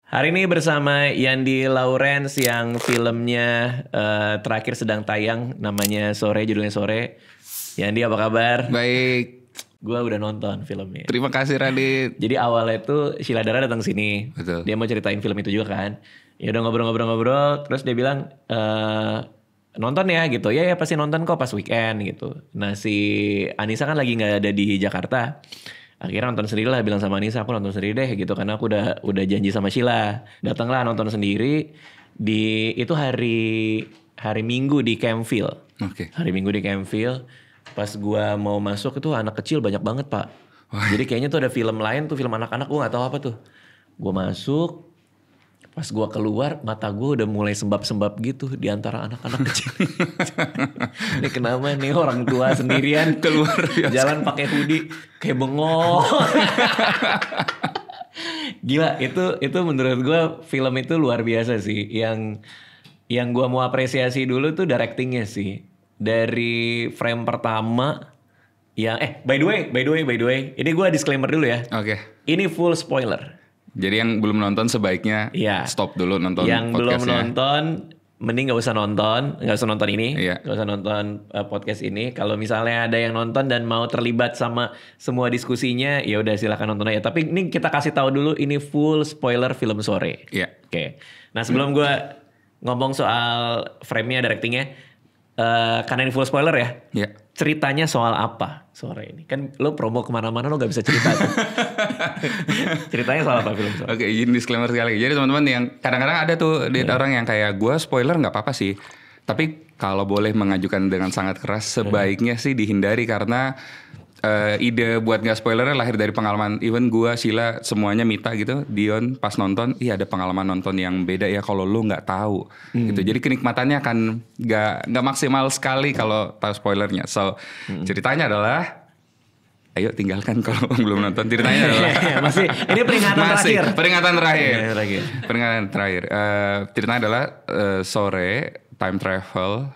Hari ini bersama Yandi Lawrence yang filmnya terakhir sedang tayang, namanya Sore, judulnya Sore. Yandi, apa kabar? Baik. Gue udah nonton filmnya. Terima kasih Radit. Jadi awalnya tuh Sheila Dara datang sini. Betul. Dia mau ceritain film itu juga kan. Ya udah ngobrol-ngobrol, terus dia bilang nonton ya gitu. Ya pasti nonton kok pas weekend gitu. Nah si Anissa kan lagi nggak ada di Jakarta. Akhirnya nonton sendiri lah, bilang sama Anissa, aku nonton sendiri deh gitu, karena aku udah janji sama Sheila. Datanglah nonton sendiri di itu hari Minggu di Campville. Oke. Hari Minggu di Campville. Pas gua mau masuk itu anak kecil banyak banget, Pak. Jadi kayaknya tuh ada film lain tuh, film anak-anak, gua nggak tahu apa tuh. Gua masuk, pas gua keluar mata gua udah mulai sembab-sembab gitu di antara anak-anak kecil. Ini kenapa nih orang tua sendirian Keluar jalan pakai hoodie kayak bengong. Gila, itu menurut gue film itu luar biasa sih. Yang gue mau apresiasi dulu tuh directingnya sih. Dari frame pertama yang by the way, ini gue disclaimer dulu ya. Oke. Ini full spoiler. Jadi yang belum nonton sebaiknya stop dulu nonton yang podcastnya. Belum nonton mending nggak usah nonton ini, Iya. nggak usah nonton podcast ini. Kalau misalnya ada yang nonton dan mau terlibat sama semua diskusinya, ya udah silakan nonton aja. Tapi ini kita kasih tahu dulu, ini full spoiler film Sore. Iya. Oke. Nah sebelum gue ngomong soal frame-nya, directingnya, karena ini full spoiler ya. Iya. Ceritanya soal apa Sore ini? Kan lo promo kemana-mana lo gak bisa cerita tuh. Ceritanya soal apa film Sore? Oke, izin disclaimer sekali lagi. Jadi teman-teman yang kadang-kadang ada tuh orang yang kayak gue spoiler nggak apa-apa sih. Tapi kalau boleh mengajukan dengan sangat keras, sebaiknya sih dihindari karena ide buat nggak spoilernya lahir dari pengalaman. Even gue, Sheila, semuanya Mita gitu. Dion pas nonton, ada pengalaman nonton yang beda ya kalau lo nggak tahu gitu. Jadi kenikmatannya akan nggak maksimal sekali kalau tahu spoilernya. So ceritanya adalah, ayo tinggalkan kalau belum nonton. Ceritanya adalah masih ini peringatan terakhir. Peringatan terakhir. Ceritanya adalah Sore time travel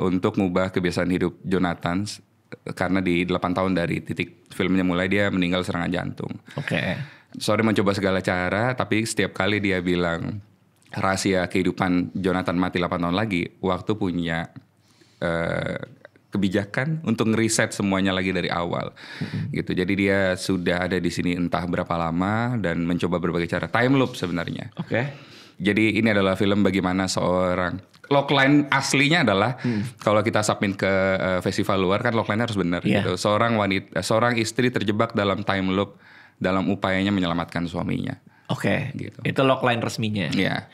untuk ngubah kebiasaan hidup Jonathan. Karena di 8 tahun dari titik filmnya mulai dia meninggal serangan jantung. Oke. Sore mencoba segala cara, tapi setiap kali dia bilang rahasia kehidupan Jonathan mati 8 tahun lagi, waktu punya kebijakan untuk ngeriset semuanya lagi dari awal. Gitu. Jadi dia sudah ada di sini entah berapa lama dan mencoba berbagai cara. Time loop sebenarnya. Oke. Jadi ini adalah film bagaimana seorang logline aslinya adalah kalau kita submit ke festival luar kan logline harus benar gitu. Seorang istri terjebak dalam time loop dalam upayanya menyelamatkan suaminya. Oke. Gitu. Itu logline resminya. Iya.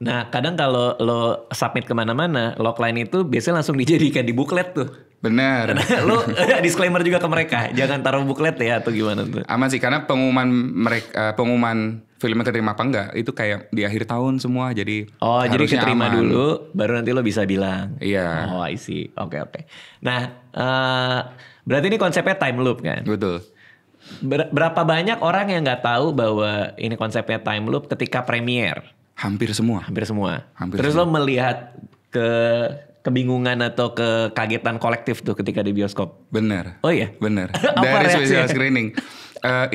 Nah, kadang kalau lo submit kemana-mana, logline itu biasanya langsung dijadikan di buklet tuh. Benar. Lo disclaimer juga ke mereka, jangan taruh buklet ya atau gimana tuh? Aman sih karena pengumuman filmnya keterima apa enggak itu kayak di akhir tahun semua, jadi jadi keterima aman. dulu baru nanti lo bisa bilang. Iya. Oh, I see. Oke. Nah, berarti ini konsepnya time loop kan? Betul. Berapa banyak orang yang nggak tahu bahwa ini konsepnya time loop ketika premiere? Hampir semua. Terus lo melihat kebingungan atau kekagetan kolektif tuh ketika di bioskop? Bener. Oh iya? Bener. Apa Dari reaksinya? special screening.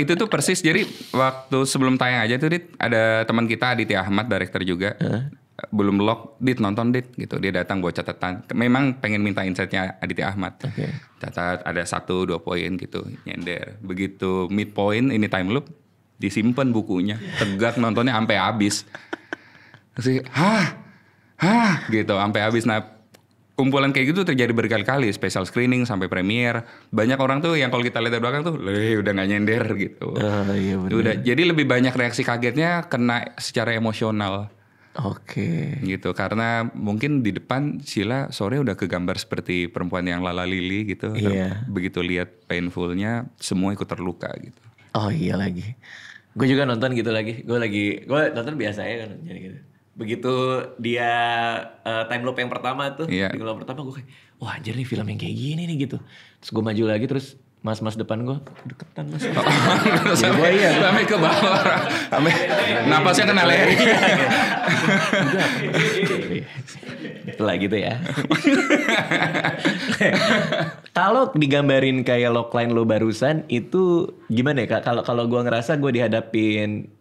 Itu tuh persis, jadi waktu sebelum tayang aja tuh Dit, ada teman kita Aditya Ahmad, director juga. Belum lock, Dit nonton Dit gitu. Dia datang bawa catatan. Memang pengen minta insight-nya Aditya Ahmad. Okay. Catat ada 1-2 poin gitu, nyender. Begitu midpoint ini time loop, disimpan bukunya. Tegak nontonnya sampai habis. Terus gitu sampai habis. Nah, kumpulan kayak gitu terjadi berkali-kali, special screening sampai premiere. Banyak orang tuh yang kalau kita lihat dari belakang tuh, udah nggak nyender gitu. Iya bener. Udah, jadi lebih banyak reaksi kagetnya kena secara emosional. Oke. Gitu, karena mungkin di depan Sheila sore udah kegambar seperti perempuan yang lala lili gitu. Iya. Begitu lihat painfulnya, semua ikut terluka gitu. Oh iya lagi. Gue juga nonton gitu lagi. Gue nonton biasa ya kan, jadi gitu. Begitu dia time loop yang pertama tuh, di film pertama gue kayak, wah anjir nih film yang kayak gini nih gitu. Terus gue maju lagi, terus mas-mas depan gue deketan mas. Sampai ke bawah, sampai napasnya kena leher. Itulah gitu ya. Kalau digambarin kayak logline lo barusan itu gimana ya Kak? Kalau gue ngerasa gue dihadapin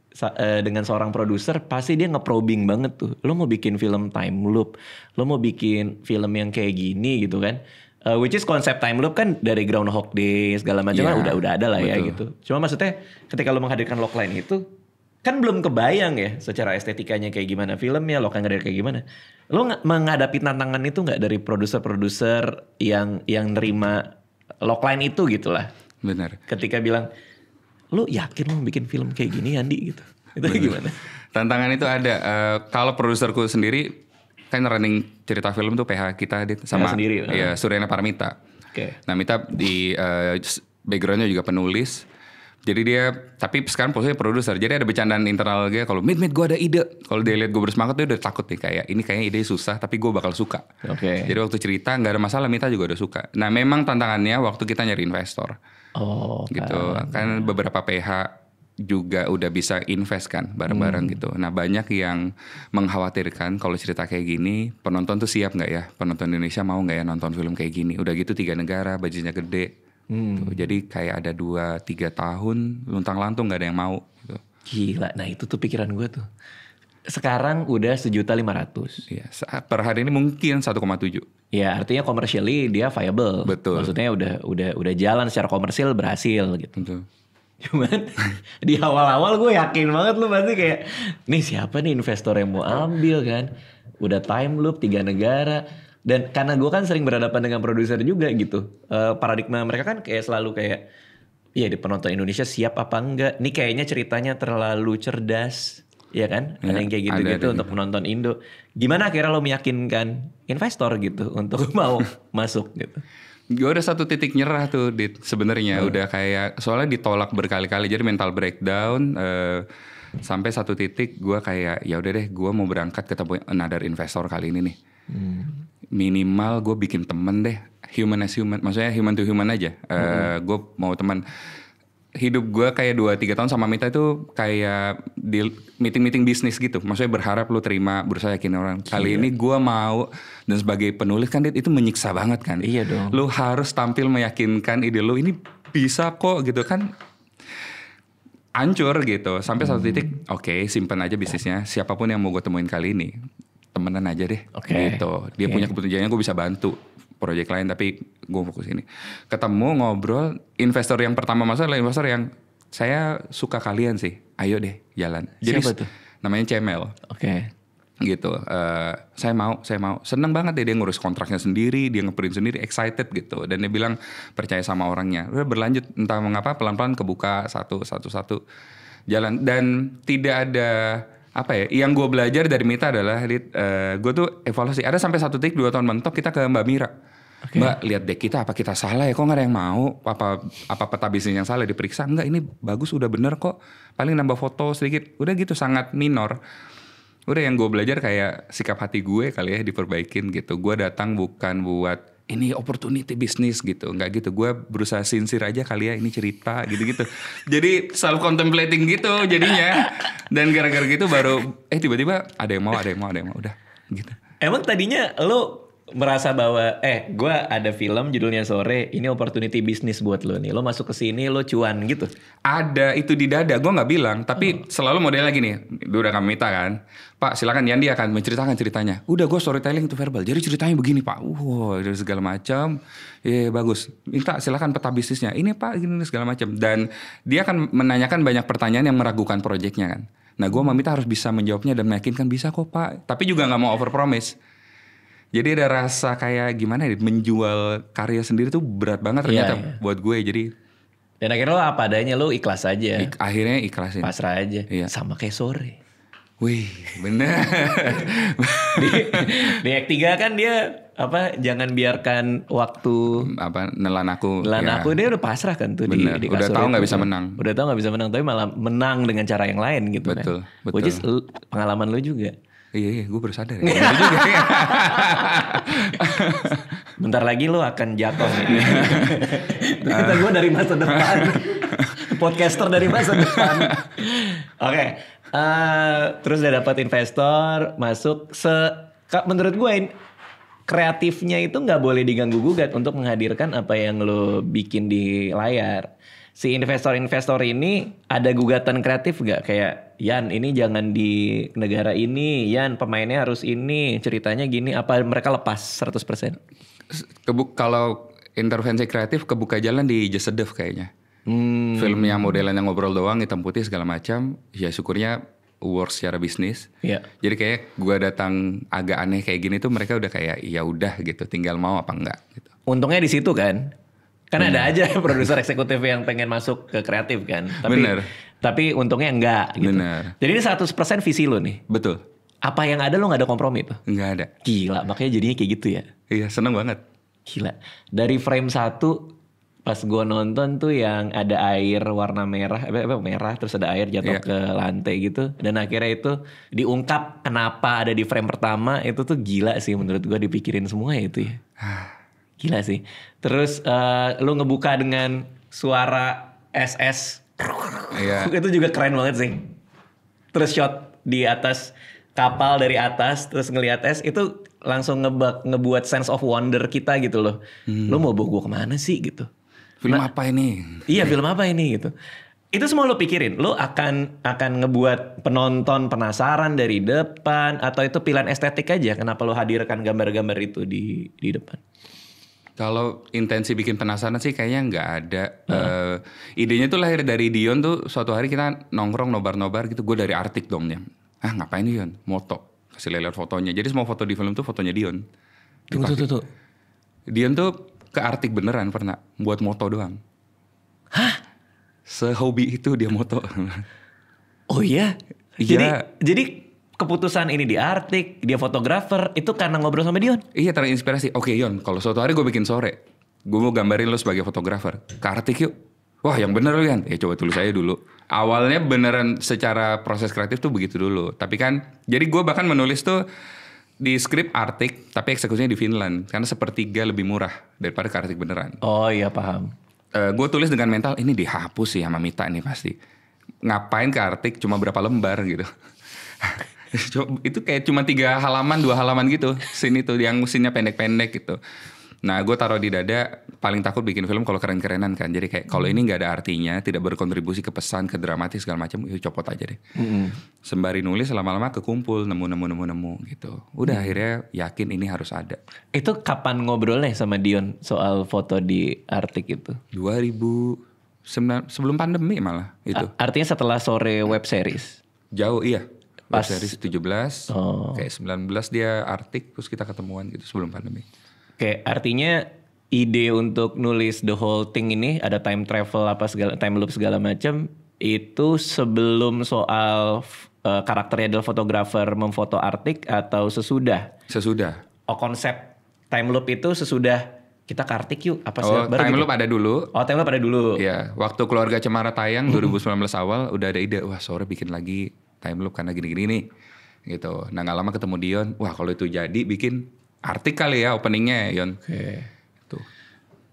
dengan seorang produser pasti dia nge-probing banget tuh. Lo mau bikin film time loop, lo mau bikin film yang kayak gini gitu kan. Which is konsep time loop kan dari Groundhog Day segala macam kan udah ada lah ya gitu. Cuma maksudnya ketika lo menghadirkan logline itu kan belum kebayang ya secara estetikanya kayak gimana filmnya, logline kayak gimana. Lo menghadapi tantangan itu nggak dari produser-produser yang nerima logline itu gitulah. Benar. Ketika bilang, lo yakin lo bikin film kayak gini Andi gitu? Itu gimana? Tantangan itu ada. Kalau produserku sendiri kan running cerita film tuh PH kita sama sendiri, ya Suryana Paramita. Nah Mita di backgroundnya juga penulis. Jadi dia, tapi sekarang posisinya produser. Jadi ada bercandaan internal dia kalau Mit gue ada ide. Kalau dia lihat gue bersemangat dia udah takut nih kayak ini kayaknya ide susah tapi gue bakal suka. Jadi waktu cerita nggak ada masalah, Mita juga udah suka. Nah memang tantangannya waktu kita nyari investor. Gitu kan beberapa PH juga udah bisa invest kan bareng-bareng gitu. Nah banyak yang mengkhawatirkan kalau cerita kayak gini penonton tuh siap nggak ya, penonton Indonesia mau nggak ya nonton film kayak gini. Udah gitu 3 negara budgetnya gede. Tuh, jadi kayak ada 2-3 tahun luntang-lantung gak ada yang mau gitu. Gila, nah itu tuh pikiran gue tuh. Sekarang udah 1.500.000. Iya, per hari ini mungkin 1,7. Ya artinya commercially dia viable. Betul. Maksudnya udah jalan secara komersil berhasil gitu. Betul. Cuman di awal-awal gue yakin banget lu pasti kayak nih siapa nih investor yang mau ambil kan. Udah time loop 3 negara. Dan karena gue kan sering berhadapan dengan produser juga gitu. Paradigma mereka kan kayak selalu kayak, ya di penonton Indonesia siap apa enggak. Ini kayaknya ceritanya terlalu cerdas. Ya kan? Ada yang kayak gitu-gitu untuk penonton Indo. Gimana akhirnya lo meyakinkan investor gitu untuk mau masuk gitu? Gue udah satu titik nyerah tuh Dit sebenarnya. Udah kayak, soalnya ditolak berkali-kali. Jadi mental breakdown. Sampai satu titik gue kayak, ya udah deh gue mau berangkat ketemu another investor kali ini nih. Minimal gue bikin temen deh, human as human, maksudnya human to human aja. Gue mau teman. Hidup gue kayak 2-3 tahun sama Mita itu kayak di meeting bisnis gitu. Maksudnya berharap lu terima, berusaha yakin orang. Kali ini gue mau, dan sebagai penulis kan itu menyiksa banget kan. Iya dong. Lu harus tampil meyakinkan ide lu ini bisa kok gitu kan. Hancur gitu. Sampai satu titik, oke, simpen aja bisnisnya. Siapapun yang mau gue temuin kali ini, temenan aja deh. Gitu. Dia punya kebutuhannya, gue bisa bantu proyek lain tapi gue fokus ini. Ketemu ngobrol, investor yang pertama masuk adalah investor yang saya suka kalian sih. Ayo deh jalan. Jadi siapa tuh? Namanya Cemel. Gitu. Saya mau. Seneng banget deh dia ngurus kontraknya sendiri, dia ngeprint sendiri, excited gitu. Dan dia bilang percaya sama orangnya. Udah berlanjut entah mengapa pelan-pelan kebuka satu jalan. Dan tidak ada apa ya, yang gue belajar dari Mita adalah gue tuh evaluasi. Ada sampai 1 titik 2 tahun mentok kita ke Mbak Mira. Mbak lihat deh kita apa kita salah ya, kok gak ada yang mau, apa peta bisnis yang salah diperiksa, enggak ini bagus udah bener kok, paling nambah foto sedikit, udah gitu sangat minor. Udah yang gue belajar kayak sikap hati gue kali ya diperbaikin gitu. Gue datang bukan buat ini opportunity bisnis gitu, nggak gitu. Gue berusaha sincere aja kali ya ini cerita gitu-gitu. Jadi self contemplating gitu jadinya. Dan gara-gara gitu baru tiba-tiba ada yang mau udah gitu. Emang tadinya lo merasa bahwa gue ada film judulnya Sore, ini opportunity bisnis buat lo nih, lo masuk ke sini lo cuan gitu? Ada itu di dada, gue nggak bilang, tapi selalu modelnya gini, udah kami minta kan, Pak silakan Yandi akan menceritakan ceritanya. Udah gue storytelling itu verbal, jadi ceritanya begini Pak, dari segala macam, bagus. Minta silakan peta bisnisnya, ini Pak gini segala macam, dan dia akan menanyakan banyak pertanyaan yang meragukan proyeknya kan. Nah gue meminta harus bisa menjawabnya dan meyakinkan bisa kok Pak, tapi juga nggak mau over promise. Jadi ada rasa kayak gimana ya, menjual karya sendiri tuh berat banget ternyata buat gue. Jadi dan akhirnya lo apa adanya, lo ikhlas aja. Akhirnya ikhlasin. Pasrah aja. Iya. Sama kayak Sore. Wih, bener. di Act 3 kan dia jangan biarkan waktu nelan aku. Dia udah pasrah kan tuh bener. di udah tahu nggak bisa menang. Udah tahu nggak bisa menang, tapi malah menang dengan cara yang lain gitu. Betul. Which is pengalaman lo juga. Iya, gue baru sadar ya. Juga. Bentar lagi lo akan jatuh nih. Ternyata gue dari masa depan. Podcaster dari masa depan. Oke. Terus udah dapat investor, masuk. Menurut gue kreatifnya itu gak boleh diganggu gugat untuk menghadirkan apa yang lo bikin di layar. si investor-investor ini ada gugatan kreatif gak? Kayak Yan ini jangan di negara ini, Yan pemainnya harus ini, ceritanya gini. Apa mereka lepas 100%? Kalau intervensi kreatif kebuka jalan di Just a Dove kayaknya. Film yang modelannya ngobrol doang, hitam putih segala macam. Ya syukurnya works secara bisnis. Iya. Jadi kayak gue datang agak aneh kayak gini tuh mereka udah kayak ya udah gitu, tinggal mau apa enggak gitu. Untungnya di situ kan. Kan ada aja produser eksekutif yang pengen masuk ke kreatif kan. Bener. Tapi untungnya enggak gitu. Bener. Jadi ini 100% visi lo nih. Betul. Apa yang ada lo gak ada kompromi tuh? Nggak ada. Gila, makanya jadinya kayak gitu ya. Iya seneng banget. Gila. Dari frame 1 pas gue nonton tuh yang ada air warna merah, merah terus ada air jatuh ke lantai gitu. Dan akhirnya itu diungkap kenapa ada di frame pertama, itu tuh gila sih menurut gue, dipikirin semua ya itu ya. Gila sih. Terus lu ngebuka dengan suara SS. Iya. Itu juga keren banget sih. Terus shot di atas kapal dari atas terus ngelihat es, itu langsung ngebuat sense of wonder kita gitu loh. Lu mau bawa gue kemana sih gitu. Film apa ini? Iya, film apa ini gitu. Itu semua lo pikirin. Lo akan ngebuat penonton penasaran dari depan, atau itu pilihan estetik aja kenapa lo hadirkan gambar-gambar itu di depan? Kalau intensi bikin penasaran sih kayaknya nggak ada. Idenya tuh lahir dari Dion tuh, suatu hari kita nongkrong nobar-nobar gitu. Gue dari Artik dong ya. Ngapain Dion? Moto. Kasih lihat fotonya. Jadi semua foto di film tuh fotonya Dion. Tunggu. Dion tuh ke Artik beneran pernah buat moto doang. Hah? Sehobi itu dia moto. Oh iya? Iya. Jadi keputusan ini di Artik, dia fotografer, itu karena ngobrol sama Dion? Iya, terinspirasi. Oke Yon, kalau suatu hari gue bikin sore, gue mau gambarin lo sebagai fotografer. Ke Artik yuk. Wah yang bener lo kan? Coba tulis aja dulu. Awalnya beneran secara proses kreatif tuh begitu dulu. Tapi kan, jadi gue bahkan menulis tuh di skrip Artik, tapi eksekusinya di Finland. Karena sepertiga lebih murah daripada ke Artik beneran. Oh iya, paham. Gue tulis dengan mental, ini dihapus sih sama Mita nih pasti. Ngapain ke Artik cuma berapa lembar gitu. Itu kayak cuma 3 halaman 2 halaman gitu scene itu, yang scene-nya pendek-pendek gitu. Nah gue taruh di dada, paling takut bikin film kalau keren-kerenan kan. Jadi kayak kalau ini nggak ada artinya, tidak berkontribusi ke pesan, ke dramatis segala macam, itu copot aja deh. Sembari nulis lama-lama kekumpul nemu gitu. Udah akhirnya yakin ini harus ada. Itu kapan ngobrolnya sama Dion soal foto di Artik itu? 2009, sebelum pandemi malah itu. Artinya setelah sore web series? Jauh iya. Pas series 17, kayak 19 dia Artik, terus kita ketemuan gitu sebelum pandemi. Oke, artinya ide untuk nulis the whole thing ini, ada time travel apa segala, time loop segala macam, itu sebelum soal karakternya adalah fotografer memfoto Artik atau sesudah? Sesudah. Oh, konsep time loop itu sesudah kita ke Artik yuk apa sih? Time loop ada dulu. Oh, time loop ada dulu. Iya, waktu Keluarga Cemara tayang 2019 awal udah ada ide, wah sore bikin lagi time loop karena gini-gini nih gitu. Nah gak lama ketemu Dion, wah kalau itu jadi bikin Artik kali ya openingnya Yon. Oke. Tuh.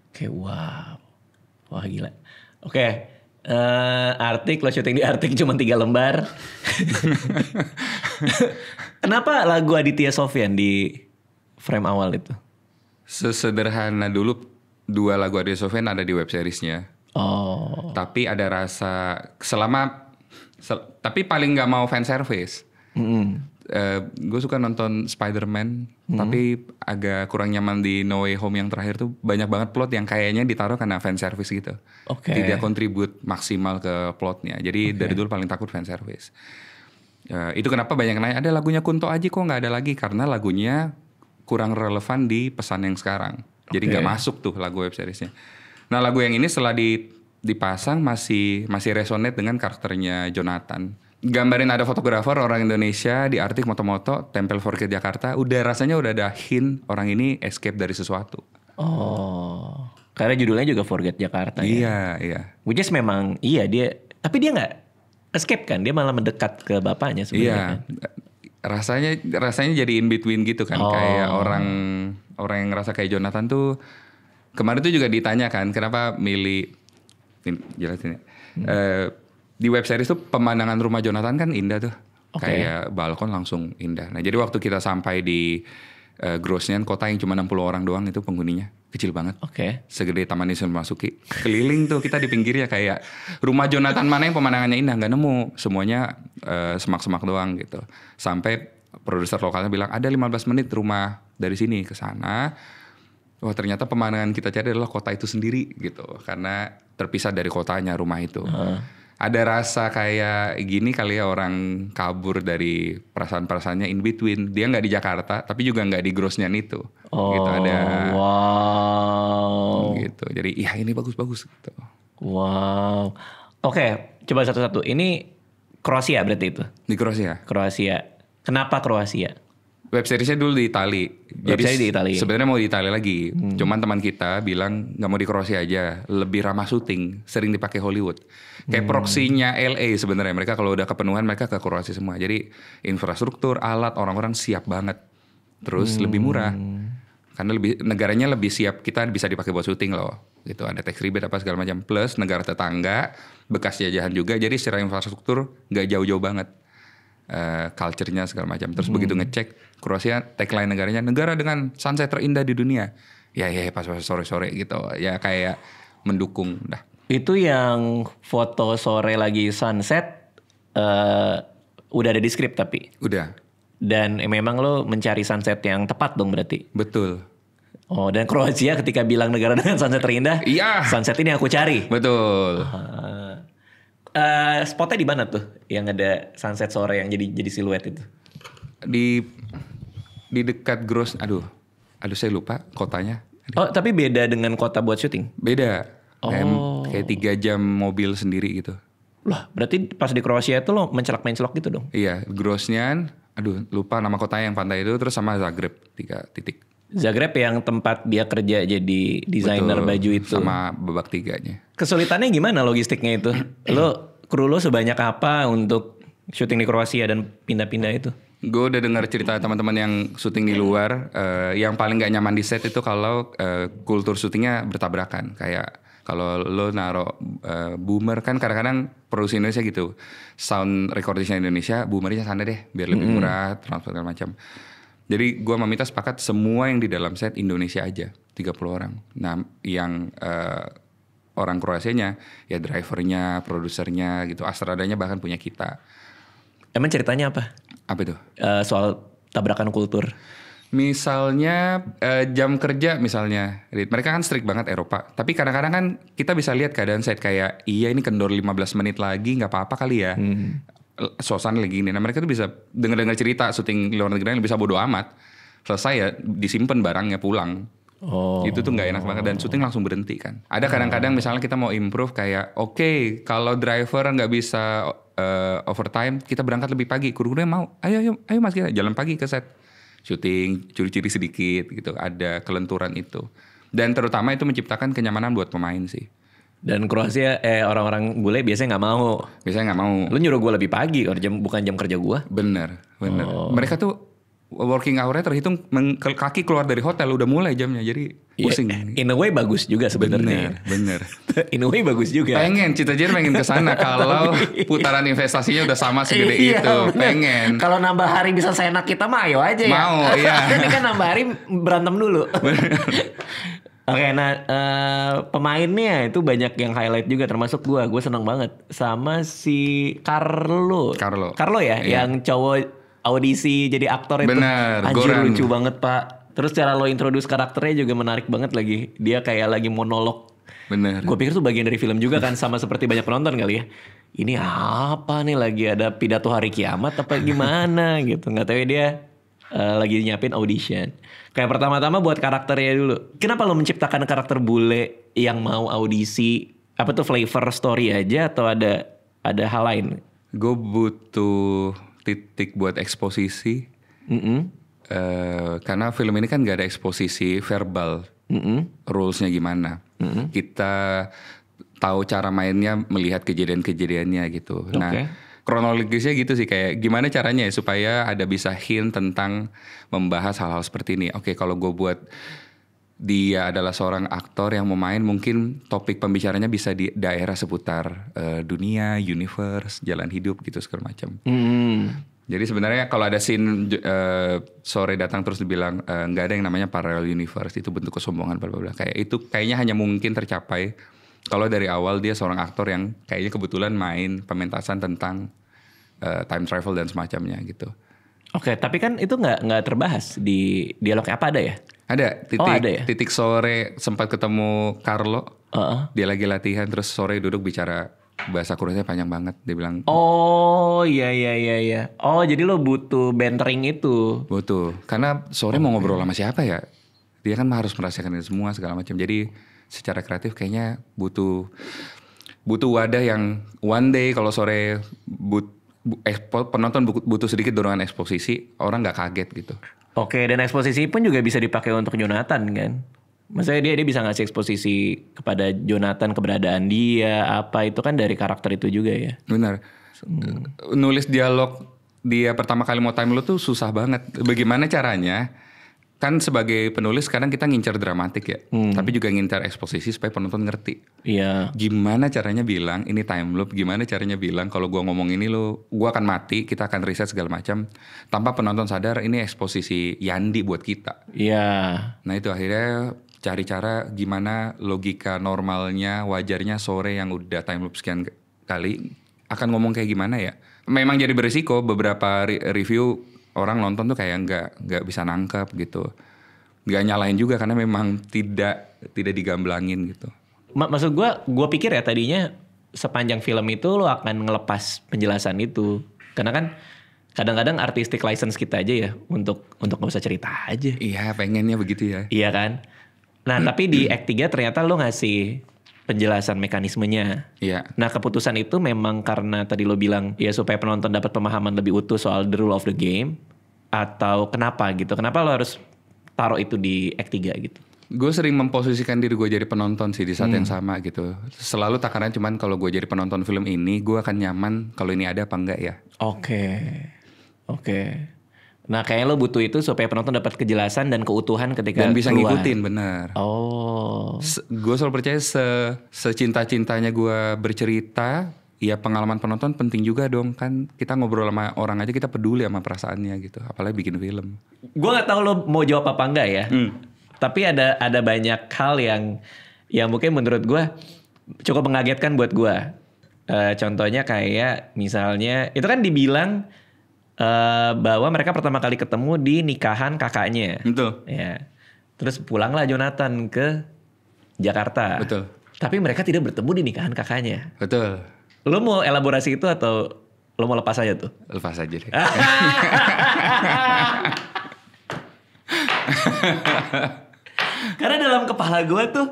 Oke, wow. Wah gila. Oke, Artik, lo syuting di Artik cuma 3 lembar. Kenapa lagu Aditya Sofyan di frame awal itu? Sesederhana dulu 2 lagu Aditya Sofyan ada di web seriesnya. Oh. Tapi ada rasa tapi paling nggak mau fan service. Gue suka nonton Spider-Man, tapi agak kurang nyaman di No Way Home yang terakhir tuh banyak banget plot yang kayaknya ditaruh karena fan service gitu. Tidak kontribut maksimal ke plotnya. Jadi dari dulu paling takut fan service. Itu kenapa banyak yang nanya, ada lagunya Kunto Aji kok nggak ada lagi? Karena lagunya kurang relevan di pesan yang sekarang. Jadi nggak masuk tuh lagu web seriesnya. Nah lagu yang ini setelah dipasang masih resonate dengan karakternya Jonathan. Gambarin ada fotografer orang Indonesia di Artik moto-moto, tempel Forget Jakarta, rasanya udah ada hint orang ini escape dari sesuatu. Oh, karena judulnya juga Forget Jakarta ya. Iya. Which is memang dia, tapi dia nggak escape kan, dia malah mendekat ke bapaknya sebenarnya. Iya. Rasanya jadi in between gitu kan, kayak orang yang ngerasa kayak Jonathan tuh. Kemarin tuh juga ditanya kan, kenapa milih jelasin ya. Di web series tuh pemandangan rumah Jonathan kan indah tuh. Kayak balkon langsung indah. Nah jadi waktu kita sampai di Grosnian, kota yang cuma 60 orang doang itu penghuninya. kecil banget. Oke. Segede Taman Ismail Marzuki. Keliling tuh kita di pinggirnya kayak rumah Jonathan mana yang pemandangannya indah, nggak nemu. Semuanya semak-semak doang gitu. Sampai produser lokalnya bilang ada 15 menit rumah dari sini ke sana. Wah ternyata pemandangan kita cari adalah kota itu sendiri gitu. Karena terpisah dari kotanya rumah itu. Ada rasa kayak gini kali ya orang kabur dari perasaan-perasaannya in between. Dia nggak di Jakarta tapi juga nggak di Grosnian itu. Gitu ada. Wow. Gitu. Jadi ya ini bagus-bagus gitu. Wow. Oke, coba satu-satu. Ini Kroasia berarti itu? Di Kroasia. Kroasia. Kenapa Kroasia? Web seriesnya dulu di Itali. Web series di Itali. Sebenarnya mau di Itali lagi. Cuman teman kita bilang nggak mau di Kroasia aja, lebih ramah syuting, sering dipakai Hollywood. Kayak proksinya LA sebenarnya. Mereka kalau udah kepenuhan mereka ke Kroasia semua. Jadi infrastruktur, alat, orang-orang siap banget. Terus lebih murah. Karena negaranya lebih siap, kita bisa dipakai buat syuting loh. Gitu ada tax rebate apa segala macam. Plus negara tetangga, bekas jajahan juga. Jadi secara infrastruktur nggak jauh-jauh banget. Culture-nya segala macam. Terus begitu ngecek Kroasia tagline negaranya negara dengan sunset terindah di dunia. Ya pas sore-sore gitu. Ya kayak mendukung dah. Itu yang foto sore lagi sunset udah ada di skrip tapi. Udah. Dan memang lo mencari sunset yang tepat dong berarti. Betul. Oh dan Kroasia ketika bilang negara dengan sunset terindah. Iya. Sunset ini aku cari. Betul. Spotnya di mana tuh yang ada sunset sore yang jadi siluet itu? Di dekat aduh saya lupa kotanya. Oh tapi beda dengan kota buat syuting? Beda. Kayak 3 jam mobil sendiri gitu. Lah berarti pas di Kroasia itu lo mencelak-mencelok gitu dong? Iya, Grosnian, aduh lupa nama kotanya yang pantai itu, terus sama Zagreb 3 titik. Zagreb yang tempat dia kerja jadi desainer baju itu. Sama babak 3-nya. Kesulitannya gimana logistiknya itu? Kru lo sebanyak apa untuk syuting di Kroasia dan pindah-pindah itu? Gue udah dengar cerita teman-teman yang syuting di luar, yang paling gak nyaman di set itu kalau kultur syutingnya bertabrakan. Kayak kalau lo naruh boomer kan kadang-kadang produksi Indonesia gitu. Sound recordingnya Indonesia, boomernya sana deh biar lebih murah, transfer segala macam. Jadi gue sama Mita sepakat semua yang di dalam set Indonesia aja, 30 orang. Nah yang orang Kroasianya ya drivernya, produsernya gitu, astradanya bahkan punya kita. Emang ceritanya apa? Apa itu? Soal tabrakan kultur. Misalnya jam kerja misalnya, mereka kan strict banget Eropa. Tapi kadang-kadang kan kita bisa lihat keadaan set kayak iya ini kendor 15 menit lagi nggak apa-apa kali ya. Suasana lagi gini. Nah mereka tuh bisa dengar-dengar cerita syuting luar negeri yang bisa bodo amat. Selesai ya disimpan barangnya pulang. Itu tuh nggak enak banget dan syuting langsung berhenti kan. Ada kadang-kadang misalnya kita mau improve kayak oke, kalau driver nggak bisa overtime kita berangkat lebih pagi. Kru-krunya mau ayo mas kita jalan pagi ke set syuting, curi-curi sedikit gitu. Ada kelenturan itu dan terutama itu menciptakan kenyamanan buat pemain sih. Dan Kroasia orang-orang bule biasanya nggak mau. Biasanya nggak mau. Lu nyuruh gue lebih pagi bukan jam kerja gue. Bener. Mereka tuh working hour-nya terhitung kaki keluar dari hotel udah mulai jamnya jadi pusing. In a way bagus juga sebenarnya. Bener. In a way bagus juga. Cita-cita pengen ke sana kalau putaran investasinya udah sama segede itu. Bener. Pengen. Kalau nambah hari bisa seenak kita mah ayo aja ya. Mau, iya. Ini kan nambah hari berantem dulu. Oke, nah pemainnya itu banyak yang highlight juga termasuk gue. Gue seneng banget sama si Carlo ya, yang cowok audisi jadi aktor itu. Bener, anjir Goran. lucu banget pak. Terus cara lo introduce karakternya juga menarik banget lagi. Dia kayak lagi monolog. Bener. Gue pikir tuh bagian dari film juga kan, sama seperti banyak penonton kali ya. Ini apa nih, lagi ada pidato hari kiamat apa gimana gitu. Nggak tahu ya dia lagi nyiapin audition. Kayak pertama-tama buat karakternya dulu. Kenapa lo menciptakan karakter bule yang mau audisi? Apa tuh flavor story aja atau ada hal lain? Gue butuh titik buat eksposisi. Karena film ini kan gak ada eksposisi verbal. Rules-nya gimana. Kita tahu cara mainnya melihat kejadian-kejadiannya gitu. Okay. Nah kronologisnya gitu sih, kayak gimana caranya ya supaya ada bisa hint tentang membahas hal-hal seperti ini. Oke, kalau gue buat dia adalah seorang aktor yang mau main, mungkin topik pembicaranya bisa di daerah seputar dunia, universe, jalan hidup gitu segala macam. Jadi sebenarnya kalau ada scene sore datang terus dibilang nggak ada yang namanya parallel universe, itu bentuk kesombongan bla bla bla. Kayak itu kayaknya hanya mungkin tercapai kalau dari awal dia seorang aktor yang kayaknya kebetulan main pementasan tentang time travel dan semacamnya gitu. Oke, tapi kan itu nggak terbahas di dialognya, apa ada ya? Ada ada ya? titik sore sempat ketemu Carlo. Dia lagi latihan terus sore duduk bicara bahasa Koreanya panjang banget. Dia bilang, Oh iya. Oh jadi lo butuh bantering itu. butuh. Karena sore mau ngobrol sama siapa ya? Dia kan harus merasakan itu semua segala macam. Jadi secara kreatif kayaknya butuh wadah yang one day kalau sore penonton butuh sedikit dorongan eksposisi, orang nggak kaget gitu. Oke, dan eksposisi pun juga bisa dipakai untuk Jonathan kan? Maksudnya dia bisa ngasih eksposisi kepada Jonathan, keberadaan dia, apa itu kan dari karakter itu juga ya. Benar. Nulis dialog dia pertama kali mau time loop tuh susah banget. Bagaimana caranya? Kan sebagai penulis kadang kita ngincar dramatik ya. Tapi juga ngincar eksposisi supaya penonton ngerti. Iya. Gimana caranya bilang ini time loop? Gimana caranya bilang kalau gua ngomong ini gua akan mati, kita akan riset segala macam. Tanpa penonton sadar ini eksposisi Yandi buat kita. Iya. Nah itu akhirnya cari cara gimana logika normalnya, wajarnya sore yang udah time loop sekian kali akan ngomong kayak gimana ya. Memang jadi berisiko, beberapa review orang nonton tuh kayak nggak bisa nangkep gitu. Nggak nyalahin juga karena memang tidak digamblangin gitu. Maksud gue pikir ya tadinya sepanjang film itu lo akan ngelepas penjelasan itu. Karena kan kadang-kadang artistic license kita aja ya untuk nggak usah cerita aja. Iya pengennya begitu ya. Iya kan. Nah tapi di Act 3 ternyata lo ngasih penjelasan mekanismenya. Iya. Nah keputusan itu memang karena tadi lo bilang ya supaya penonton dapat pemahaman lebih utuh soal the rule of the game, atau kenapa gitu? Kenapa lo harus taruh itu di Act 3 gitu? Gue sering memposisikan diri gue jadi penonton sih di saat yang sama gitu. Selalu takaran cuman kalau gue jadi penonton film ini gue akan nyaman kalau ini ada apa enggak ya. Oke. Nah kayaknya lo butuh itu supaya penonton dapat kejelasan dan keutuhan ketika dan bisa keluar. ngikutin benar. Oh. Gue selalu percaya secinta-cintanya gue bercerita, ya pengalaman penonton penting juga dong. Kan kita ngobrol sama orang aja kita peduli sama perasaannya gitu. Apalagi bikin film. Gue nggak tahu lo mau jawab apa enggak ya. Tapi ada banyak hal yang mungkin menurut gue cukup mengagetkan buat gue. Contohnya kayak misalnya itu kan dibilang bahwa mereka pertama kali ketemu di nikahan kakaknya. Betul. Ya. Terus pulanglah Jonathan ke Jakarta. Betul. Tapi mereka tidak bertemu di nikahan kakaknya. Betul. Lo mau elaborasi itu atau lo mau lepas aja tuh? Lepas aja deh. Karena dalam kepala gue tuh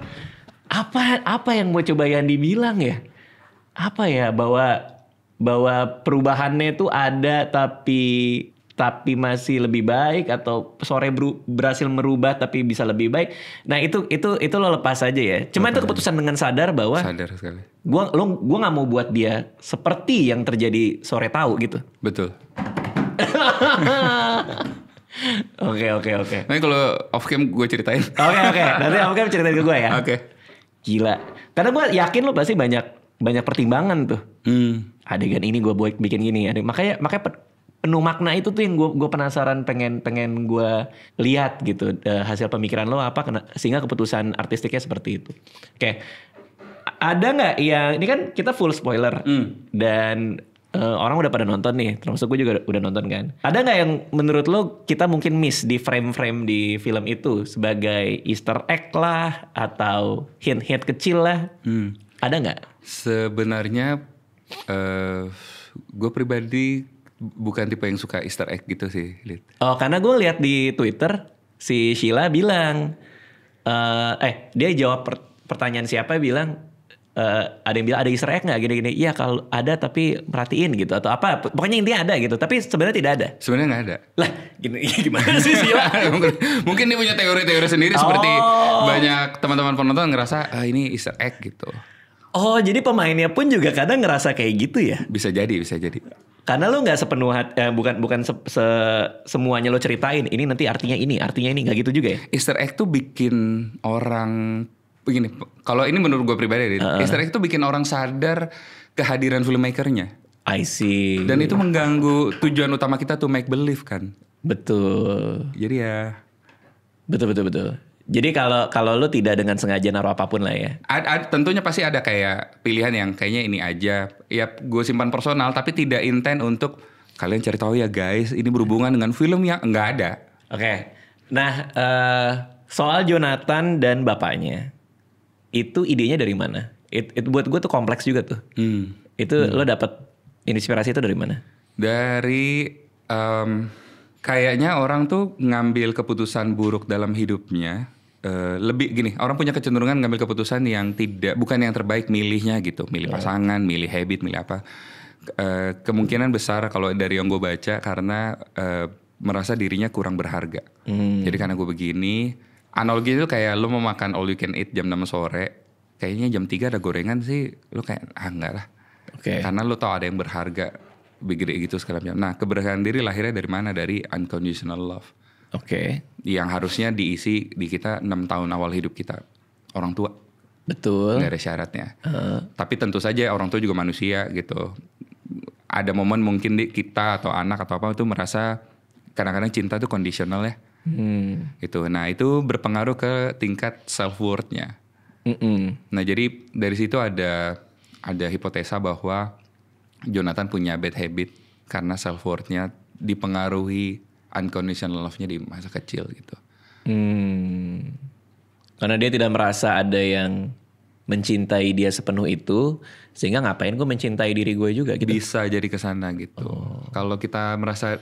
apa yang mau coba Yandi bilang ya? Apa ya bahwa perubahannya itu ada tapi masih lebih baik, atau sore berhasil merubah tapi bisa lebih baik. Nah itu lo lepas aja ya. Cuma itu keputusan dengan sadar bahwa sadar sekali. Gua nggak mau buat dia seperti yang terjadi sore tahu gitu. Betul. Oke. Nah kalau off cam gue ceritain. Oke. Nanti off cam ceritain ke gue ya. Oke. Gila. Karena gue yakin lo pasti banyak pertimbangan tuh. Adegan ini gue bikin gini. Makanya penuh makna itu tuh yang gue penasaran, pengen gue lihat gitu hasil pemikiran lo apa sehingga keputusan artistiknya seperti itu. Oke. Ada nggak yang ini kan kita full spoiler dan orang udah pada nonton nih, termasuk gue juga udah nonton kan. Ada nggak yang menurut lo kita mungkin miss di frame-frame di film itu sebagai Easter egg lah atau hint-hint kecil lah? Ada nggak? Sebenarnya gue pribadi bukan tipe yang suka Easter egg gitu sih. Oh karena gue lihat di Twitter si Sheila bilang, dia jawab pertanyaan siapa bilang. Ada yang bilang ada Easter egg nggak gini-gini? Iya kalau ada tapi perhatiin gitu atau apa? Pokoknya intinya ada gitu. Tapi sebenarnya tidak ada. Sebenarnya nggak ada. Lah gimana sih Sheila? Mungkin dia punya teori-teori sendiri seperti banyak teman-teman penonton ngerasa ini Easter egg gitu. Oh jadi pemainnya pun juga kadang ngerasa kayak gitu ya? Bisa jadi. Karena lo nggak sepenuh bukan semuanya lo ceritain. Ini nanti artinya ini nggak gitu juga ya? Easter egg tuh bikin orang begini. Kalau ini menurut gue pribadi, Easter egg tuh bikin orang sadar kehadiran filmmakernya. I see. Dan itu mengganggu tujuan utama kita tuh make believe kan. Betul. Jadi ya. Betul. Jadi kalau lu tidak dengan sengaja naruh apapun lah ya. Tentunya pasti ada kayak pilihan yang kayaknya ini aja. Ya gue simpan personal tapi tidak intent untuk kalian cari tahu ya guys. Ini berhubungan dengan film yang nggak ada. Oke. Nah soal Jonathan dan bapaknya. Itu idenya dari mana? Itu buat gue tuh kompleks juga tuh. Itu lo dapet inspirasi itu dari mana? Dari kayaknya orang tuh ngambil keputusan buruk dalam hidupnya. Lebih gini, orang punya kecenderungan ngambil keputusan yang bukan yang terbaik milihnya gitu. Milih pasangan, milih habit, milih apa. Kemungkinan besar kalau dari yang gue baca karena merasa dirinya kurang berharga. Jadi karena gue begini, analogi itu kayak lo mau makan all you can eat jam 6 sore, kayaknya jam 3 ada gorengan sih, lo kayak enggak lah. Karena lo tau ada yang berharga, begini gitu segala macam. Nah keberhargaan diri lahirnya dari mana? Dari unconditional love. Yang harusnya diisi di kita 6 tahun awal hidup kita, orang tua. Betul. Gak ada syaratnya. Tapi tentu saja orang tua juga manusia gitu. Ada momen mungkin kita atau anak atau apa itu merasa kadang-kadang cinta itu kondisional ya. Gitu. Nah itu berpengaruh ke tingkat self worth-nya. Nah jadi dari situ ada hipotesa bahwa Jonathan punya bad habit karena self worth-nya dipengaruhi unconditional love-nya di masa kecil gitu. Karena dia tidak merasa ada yang mencintai dia sepenuh itu, sehingga ngapain gue mencintai diri gue juga gitu. Bisa jadi kesana gitu. Kalau kita merasa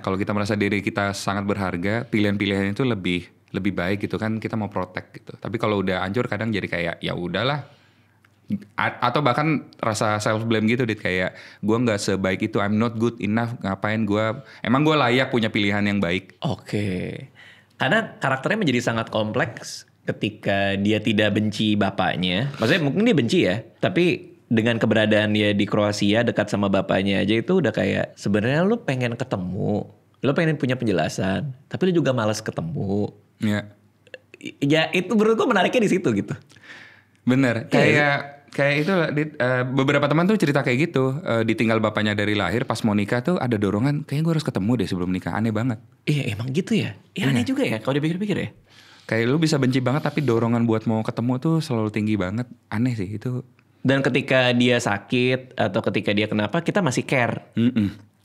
kalau kita merasa diri kita sangat berharga, pilihan-pilihan itu lebih baik gitu kan, kita mau protect gitu. Tapi kalau udah hancur kadang jadi kayak ya udahlah. Atau bahkan rasa self blame gitu kayak gue nggak sebaik itu, I'm not good enough, ngapain emang gue layak punya pilihan yang baik. Karena karakternya menjadi sangat kompleks ketika dia tidak benci bapaknya. Maksudnya mungkin dia benci ya, tapi dengan keberadaan dia di Kroasia dekat sama bapaknya aja itu udah kayak sebenarnya lu pengen ketemu, lu pengen punya penjelasan, tapi lu juga malas ketemu. Ya itu menurut gue menariknya di situ gitu. Bener, kayak itu beberapa teman tuh cerita kayak gitu, ditinggal bapaknya dari lahir, pas mau nikah tuh ada dorongan, kayaknya gue harus ketemu deh sebelum nikah, aneh banget. Iya emang gitu ya, aneh juga ya kalau dipikir-pikir ya. Kayak lu bisa benci banget tapi dorongan buat mau ketemu tuh selalu tinggi banget, aneh sih itu. Dan ketika dia sakit atau ketika dia kenapa kita masih care.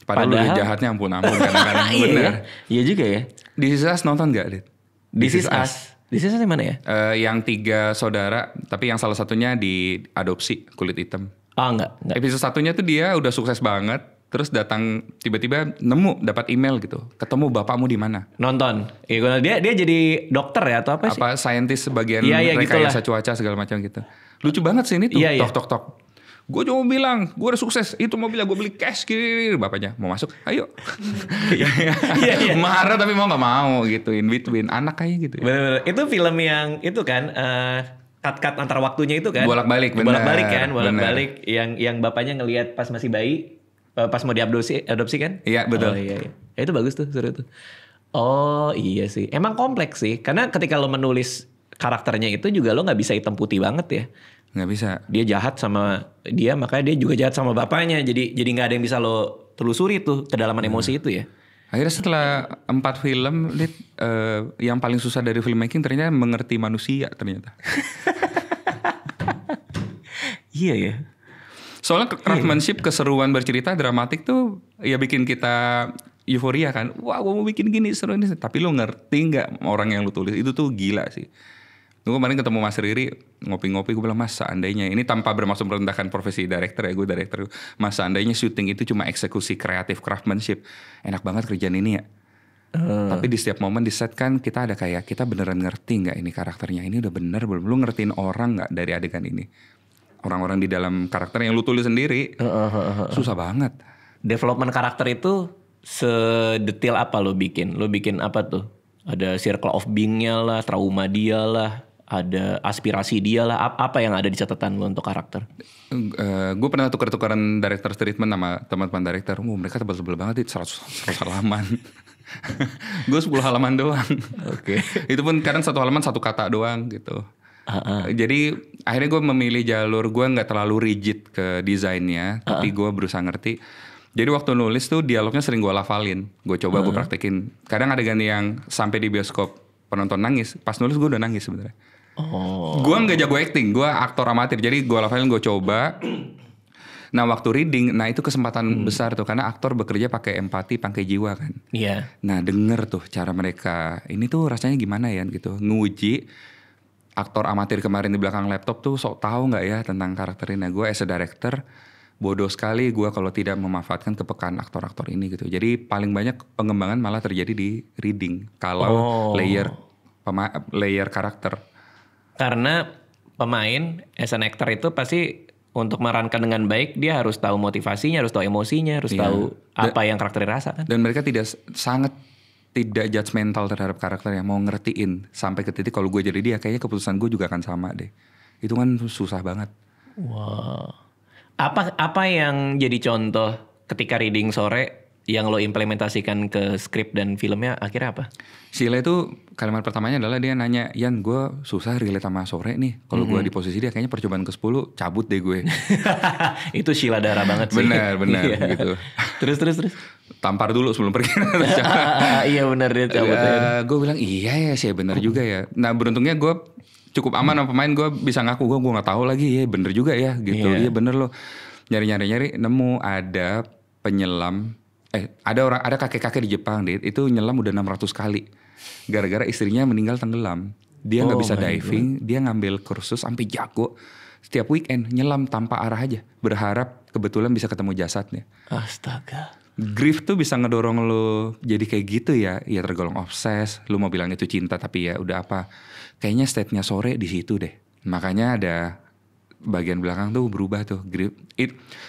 Padahal lu jahatnya ampun kadang-kadang. Bener. Iya juga ya. This Is Us nonton gak, Dit? This Is Us yang mana ya? Yang 3 saudara, tapi yang salah satunya diadopsi kulit hitam. Enggak. Episode 1-nya tuh dia udah sukses banget, terus datang tiba-tiba dapat email gitu, ketemu bapakmu di mana? Nonton. Dia jadi dokter ya atau apa sih? Apa saintis sebagian rekayasa cuaca segala macam gitu. Lucu banget sih ini tuh. Tok. Gue cuma bilang, gue udah sukses. Itu mobilnya gue beli cash gini. Bapaknya mau masuk, ayo. Marah tapi mau gak mau gitu. In between, anak kayak gitu. Bener-bener. Itu film yang itu kan, cut antar waktunya itu kan. Bolak-balik yang bapaknya ngelihat pas masih bayi, pas mau diadopsi kan. Iya betul. Itu bagus tuh, seru tuh. Oh iya sih, emang kompleks sih. Karena ketika lo menulis karakternya itu juga lo gak bisa hitam putih banget ya. Nggak bisa. Dia jahat sama dia, makanya dia juga jahat sama bapaknya. Jadi nggak ada yang bisa lo telusuri tuh kedalaman emosi itu ya. Akhirnya setelah 4 film, yang paling susah dari filmmaking ternyata mengerti manusia ternyata. Iya ya. Soalnya craftsmanship, keseruan bercerita, dramatik tuh ya bikin kita euforia kan. Wah, gue mau bikin gini seru ini. Tapi lo ngerti nggak orang yang lo tulis itu tuh gila sih. Gue kemarin ketemu Mas Riri, ngopi-ngopi, gue bilang, Mas seandainya, ini tanpa bermaksud merendahkan profesi director ya, gue director. Mas seandainya syuting itu cuma eksekusi kreatif, craftsmanship, enak banget kerjaan ini ya. Tapi di setiap momen di set kan kita ada kayak, kita beneran ngerti gak ini karakternya, ini udah bener belum? Lu ngertiin orang gak dari adegan ini? Orang-orang di dalam karakter yang lu tulis sendiri, susah banget. Development karakter itu sedetail apa lo bikin? Lo bikin apa tuh? Ada circle of being-nya lah, trauma dia lah, ada aspirasi dia lah, apa yang ada di catatan lo untuk karakter? Gue pernah tuker-tukeran director treatment sama teman-teman director. Mereka tebel-tebel banget, 100 halaman. Gue 10 halaman doang. Oke. Itu pun kadang 1 halaman 1 kata doang gitu. Jadi akhirnya gue memilih jalur gue nggak terlalu rigid ke desainnya, tapi gue berusaha ngerti. Jadi waktu nulis tuh dialognya sering gue lafalin, gue coba gue praktekin. Kadang adegan yang sampai di bioskop penonton nangis, pas nulis gue udah nangis sebenarnya. Gue nggak jago acting, gue aktor amatir, jadi gue lafalin, gue coba. Nah waktu reading, nah itu kesempatan besar tuh, karena aktor bekerja pakai empati, pakai jiwa kan. Iya. Nah denger tuh cara mereka, ini tuh rasanya gimana ya gitu, nguji. Aktor amatir kemarin di belakang laptop tuh sok tahu nggak ya tentang karakter ini. Nah gue as a director bodoh sekali gue kalau tidak memanfaatkan kepekaan aktor-aktor ini gitu. Jadi paling banyak pengembangan malah terjadi di reading kalau layer karakter. Karena pemain as an actor itu pasti untuk memerankan dengan baik dia harus tahu motivasinya, harus tahu emosinya, harus tahu apa yang karakternya rasa kan. Dan mereka sangat tidak judgmental terhadap karakternya, mau ngertiin sampai ke titik kalau gue jadi dia kayaknya keputusan gue juga akan sama deh. Itu kan susah banget. Wow. Apa yang jadi contoh ketika reading sore yang lo implementasikan ke skrip dan filmnya akhirnya apa? Sheila itu kalimat pertamanya adalah dia nanya, Yan gue susah relate sama sore nih. Kalau gue di posisi dia kayaknya percobaan ke-10 cabut deh gue. Itu Sheila darah banget sih. Benar gitu. Terus. Tampar dulu sebelum pergi. Iya benar dia cabut. Gue bilang iya ya sih benar juga ya. Nah beruntungnya gue cukup aman sama pemain, gue bisa ngaku gue nggak tahu lagi ya bener juga ya gitu. Iya bener loh. Nyari nemu ada penyelam. Ada kakek-kakek di Jepang deh, itu nyelam udah 600 kali. Gara-gara istrinya meninggal tenggelam. Dia nggak bisa diving, dia ngambil kursus sampai jago. Setiap weekend nyelam tanpa arah aja, berharap kebetulan bisa ketemu jasadnya. Astaga. Grief tuh bisa ngedorong lo jadi kayak gitu ya, ya tergolong obses. Lo mau bilang itu cinta tapi ya udah apa. Kayaknya state-nya sore di situ deh. Makanya ada bagian belakang tuh berubah tuh.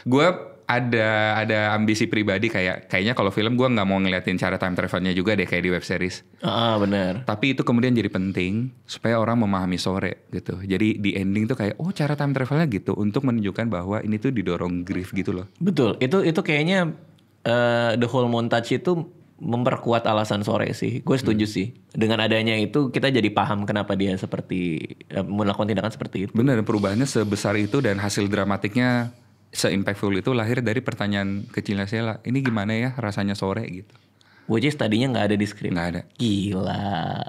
Gue ada ambisi pribadi kayaknya kalau film gue nggak mau ngeliatin cara time travelnya juga deh kayak di web series. Benar. Tapi itu kemudian jadi penting supaya orang memahami sore gitu. Jadi di ending tuh kayak cara time travelnya gitu untuk menunjukkan bahwa ini tuh didorong grief gitu loh. Betul. Itu kayaknya the whole montage itu memperkuat alasan sore sih. Gue setuju sih. Dengan adanya itu kita jadi paham kenapa dia seperti melakukan tindakan seperti itu. Benar, perubahannya sebesar itu dan hasil dramatiknya se-impactful itu lahir dari pertanyaan kecilnya Sheila. Ini gimana ya rasanya sore gitu. Which is tadinya gak ada di skrip. Gak ada. Gila.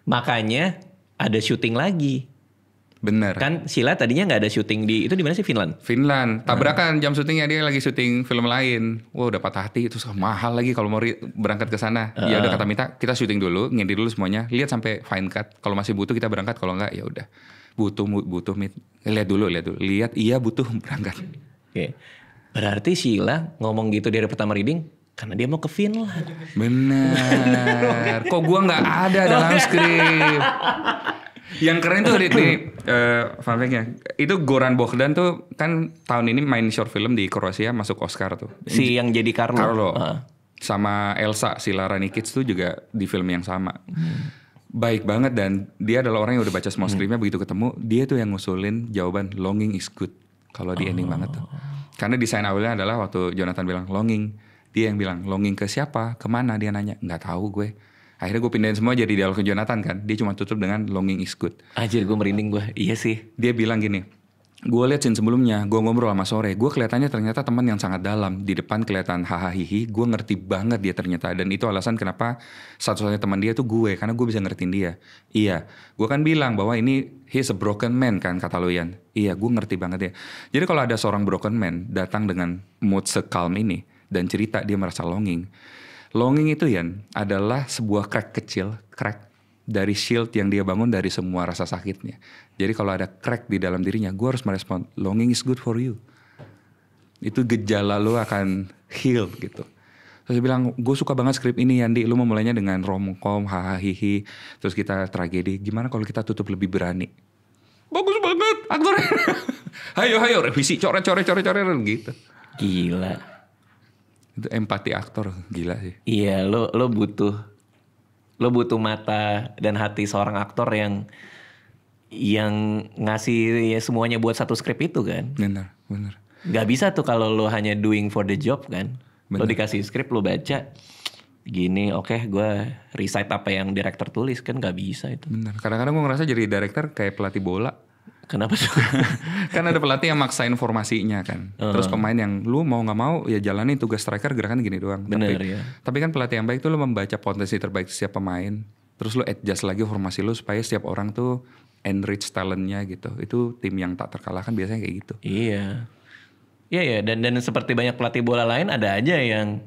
Makanya ada syuting lagi. Bener. Kan Sheila tadinya gak ada syuting itu di mana sih, Finland? Finland. Tabrakan jam syutingnya, dia lagi syuting film lain. Wow udah patah hati. Terus mahal lagi kalau mau berangkat ke sana. Ya udah kata Mita, kita syuting dulu, ngedit dulu semuanya. Lihat sampai fine cut. Kalau masih butuh kita berangkat, kalau enggak ya udah. Butuh Mit. Lihat dulu. Lihat iya butuh berangkat. Oke. Berarti Sheila ngomong gitu dari pertama reading karena dia mau ke Finland. Bener. Kok gua nggak ada dalam skrip. Yang keren tuh di fun fact-nya. Itu Goran Bogdan tuh kan tahun ini main short film di Kroasia masuk Oscar tuh. Si yang jadi Carlo. Sama Elsa si Lara Nikic tuh juga di film yang sama. Baik banget dan dia adalah orang yang udah baca semua skripnya, begitu ketemu dia tuh yang ngusulin jawaban longing is good kalau di ending banget tuh. Karena desain awalnya adalah waktu Jonathan bilang longing, dia yang bilang longing ke siapa, kemana, dia nanya nggak tahu gue. Akhirnya gue pindahin semua jadi dialog ke Jonathan kan, dia cuma tutup dengan longing is good. Anjir gue merinding gue, iya sih. Dia bilang gini, gue liat scene sebelumnya, gue ngobrol sama sore, gue kelihatannya ternyata teman yang sangat dalam. Di depan kelihatan hahaha, gue ngerti banget dia ternyata. Dan itu alasan kenapa satu-satunya teman dia tuh gue, karena gue bisa ngertiin dia. Iya, gue kan bilang bahwa ini he's a broken man kan, kata lo Yan. Iya, gue ngerti banget ya. Jadi kalau ada seorang broken man datang dengan mood se-calm ini dan cerita dia merasa longing. Longing itu Yan adalah sebuah crack kecil, crack dari shield yang dia bangun dari semua rasa sakitnya. Jadi kalau ada crack di dalam dirinya, gue harus merespon, longing is good for you. Itu gejala lo akan heal gitu. Terus dia bilang, gue suka banget skrip ini Yandi, lu mau mulainya dengan romcom, hahaha, terus kita tragedi. Gimana kalau kita tutup lebih berani? Bagus banget, aktornya. Hayo, revisi, coret gitu. Gila. Itu empati aktor, gila sih. Iya, lo butuh mata dan hati seorang aktor yang ngasih ya semuanya buat satu skrip itu kan. Bener. Gak bisa tuh kalau lo hanya doing for the job kan. Bener. Lo dikasih skrip lo baca, gini, oke gue recite apa yang director tulis, kan nggak bisa itu. Bener. Kadang-kadang gue ngerasa jadi director kayak pelatih bola. Kenapa tuh? Kan ada pelatih yang maksain formasinya kan. Terus pemain yang lu mau nggak mau ya jalanin tugas striker gerakan gini doang. Bener tapi, ya. Tapi kan pelatih yang baik tuh lu membaca potensi terbaik setiap pemain. Terus lu adjust lagi formasi lu supaya setiap orang tuh enrich talentnya gitu. Itu tim yang tak terkalahkan biasanya kayak gitu. Iya. Iya ya, dan seperti banyak pelatih bola lain ada aja yang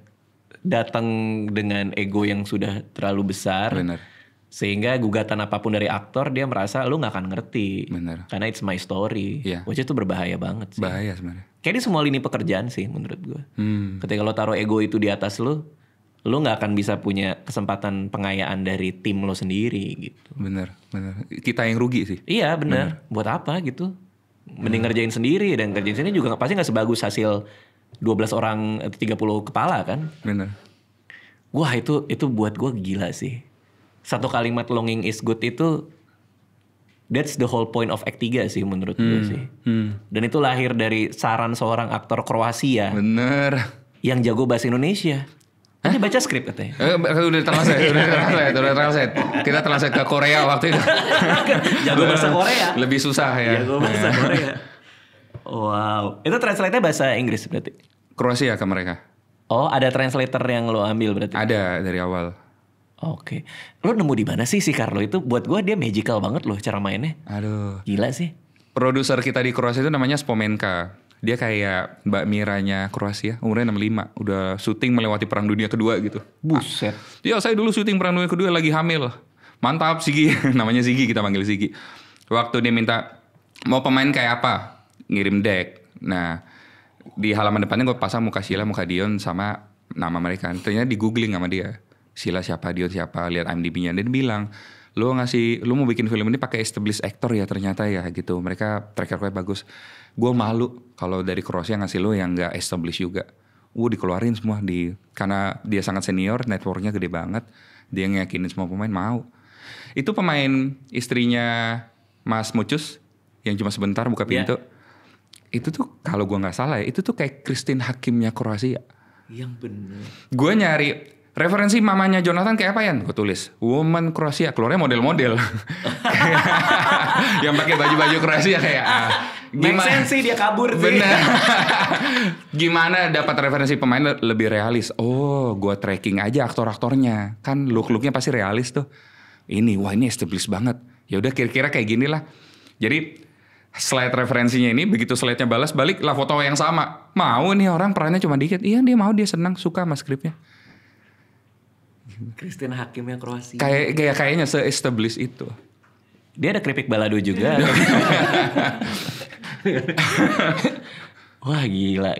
datang dengan ego yang sudah terlalu besar. Bener. Sehingga gugatan apapun dari aktor dia merasa lu gak akan ngerti. Bener. Karena it's my story. Iya. Which itu berbahaya banget sih. Bahaya sebenarnya. Kayak di semua lini pekerjaan sih menurut gue. Ketika lo taruh ego itu di atas lu gak akan bisa punya kesempatan pengayaan dari tim lo sendiri gitu. Bener. Kita yang rugi sih. Iya bener. Buat apa gitu. Mending ngerjain sendiri. Dan kerjain sendiri juga pasti gak sebagus hasil 12 orang atau 30 kepala kan. Bener. Wah itu buat gue gila sih. Satu kalimat longing is good itu that's the whole point of Act 3 sih menurut gue sih. Dan itu lahir dari saran seorang aktor Kroasia Bener. yang jago bahasa Indonesia. Dia baca skrip katanya. Udah translate. Kita translate ke Korea waktu itu. Jago bahasa Korea. Lebih susah ya. Jago bahasa Korea. Wow. Itu translate-nya bahasa Inggris berarti? Kroasia ke mereka. Oh ada translator yang lo ambil berarti? Ada dari awal. Oke. Lo nemu di mana sih si Carlo itu? Buat gue dia magical banget loh cara mainnya. Aduh. Gila sih. Produser kita di Kroasia itu namanya Spomenka. Dia kayak Mbak Miranya Kroasia, umurnya 65. Udah syuting melewati Perang Dunia Kedua gitu. Buset. Ya saya dulu syuting Perang Dunia Kedua lagi hamil. Mantap Sigi, namanya Sigi, kita panggil Sigi. Waktu dia minta mau pemain kayak apa, ngirim deck. Nah di halaman depannya gue pasang muka Sheila, muka Dion sama nama mereka. Ternyata di googling sama dia. Sheila siapa, Dion siapa, lihat IMDb-nya. Dan dia bilang, lu mau bikin film ini pakai established actor ya ternyata ya gitu. Mereka track record bagus. Gue malu kalau dari Kroasia ngasih lu yang gak established juga. Dikeluarin semua karena dia sangat senior, networknya gede banget. Dia ngeyakinin semua pemain mau. Itu pemain istrinya Mas Mucus yang cuma sebentar buka pintu. Itu tuh kalau gue nggak salah ya, itu tuh kayak Christine Hakimnya Kroasia. Yang bener. Gue nyari referensi mamanya Jonathan kayak apa ya? Gue tulis woman Kroasia, keluarnya model-model. Yang pakai baju-baju Kroasia kayak gimana sih dia kabur sih. Bener. Gimana dapat referensi pemain lebih realis? Oh, gue tracking aja aktor-aktornya. Kan look-looknya pasti realis tuh. Ini established banget. Ya udah kira-kira kayak gini lah. Jadi slide referensinya ini begitu slide-nya balas balik lah foto yang sama. Mau nih orang perannya cuma dikit. Iya dia mau, dia senang, suka sama skripnya. Christine Hakimnya Kroasia. Kayaknya se-establish itu. Dia ada keripik balado juga. Wah gila.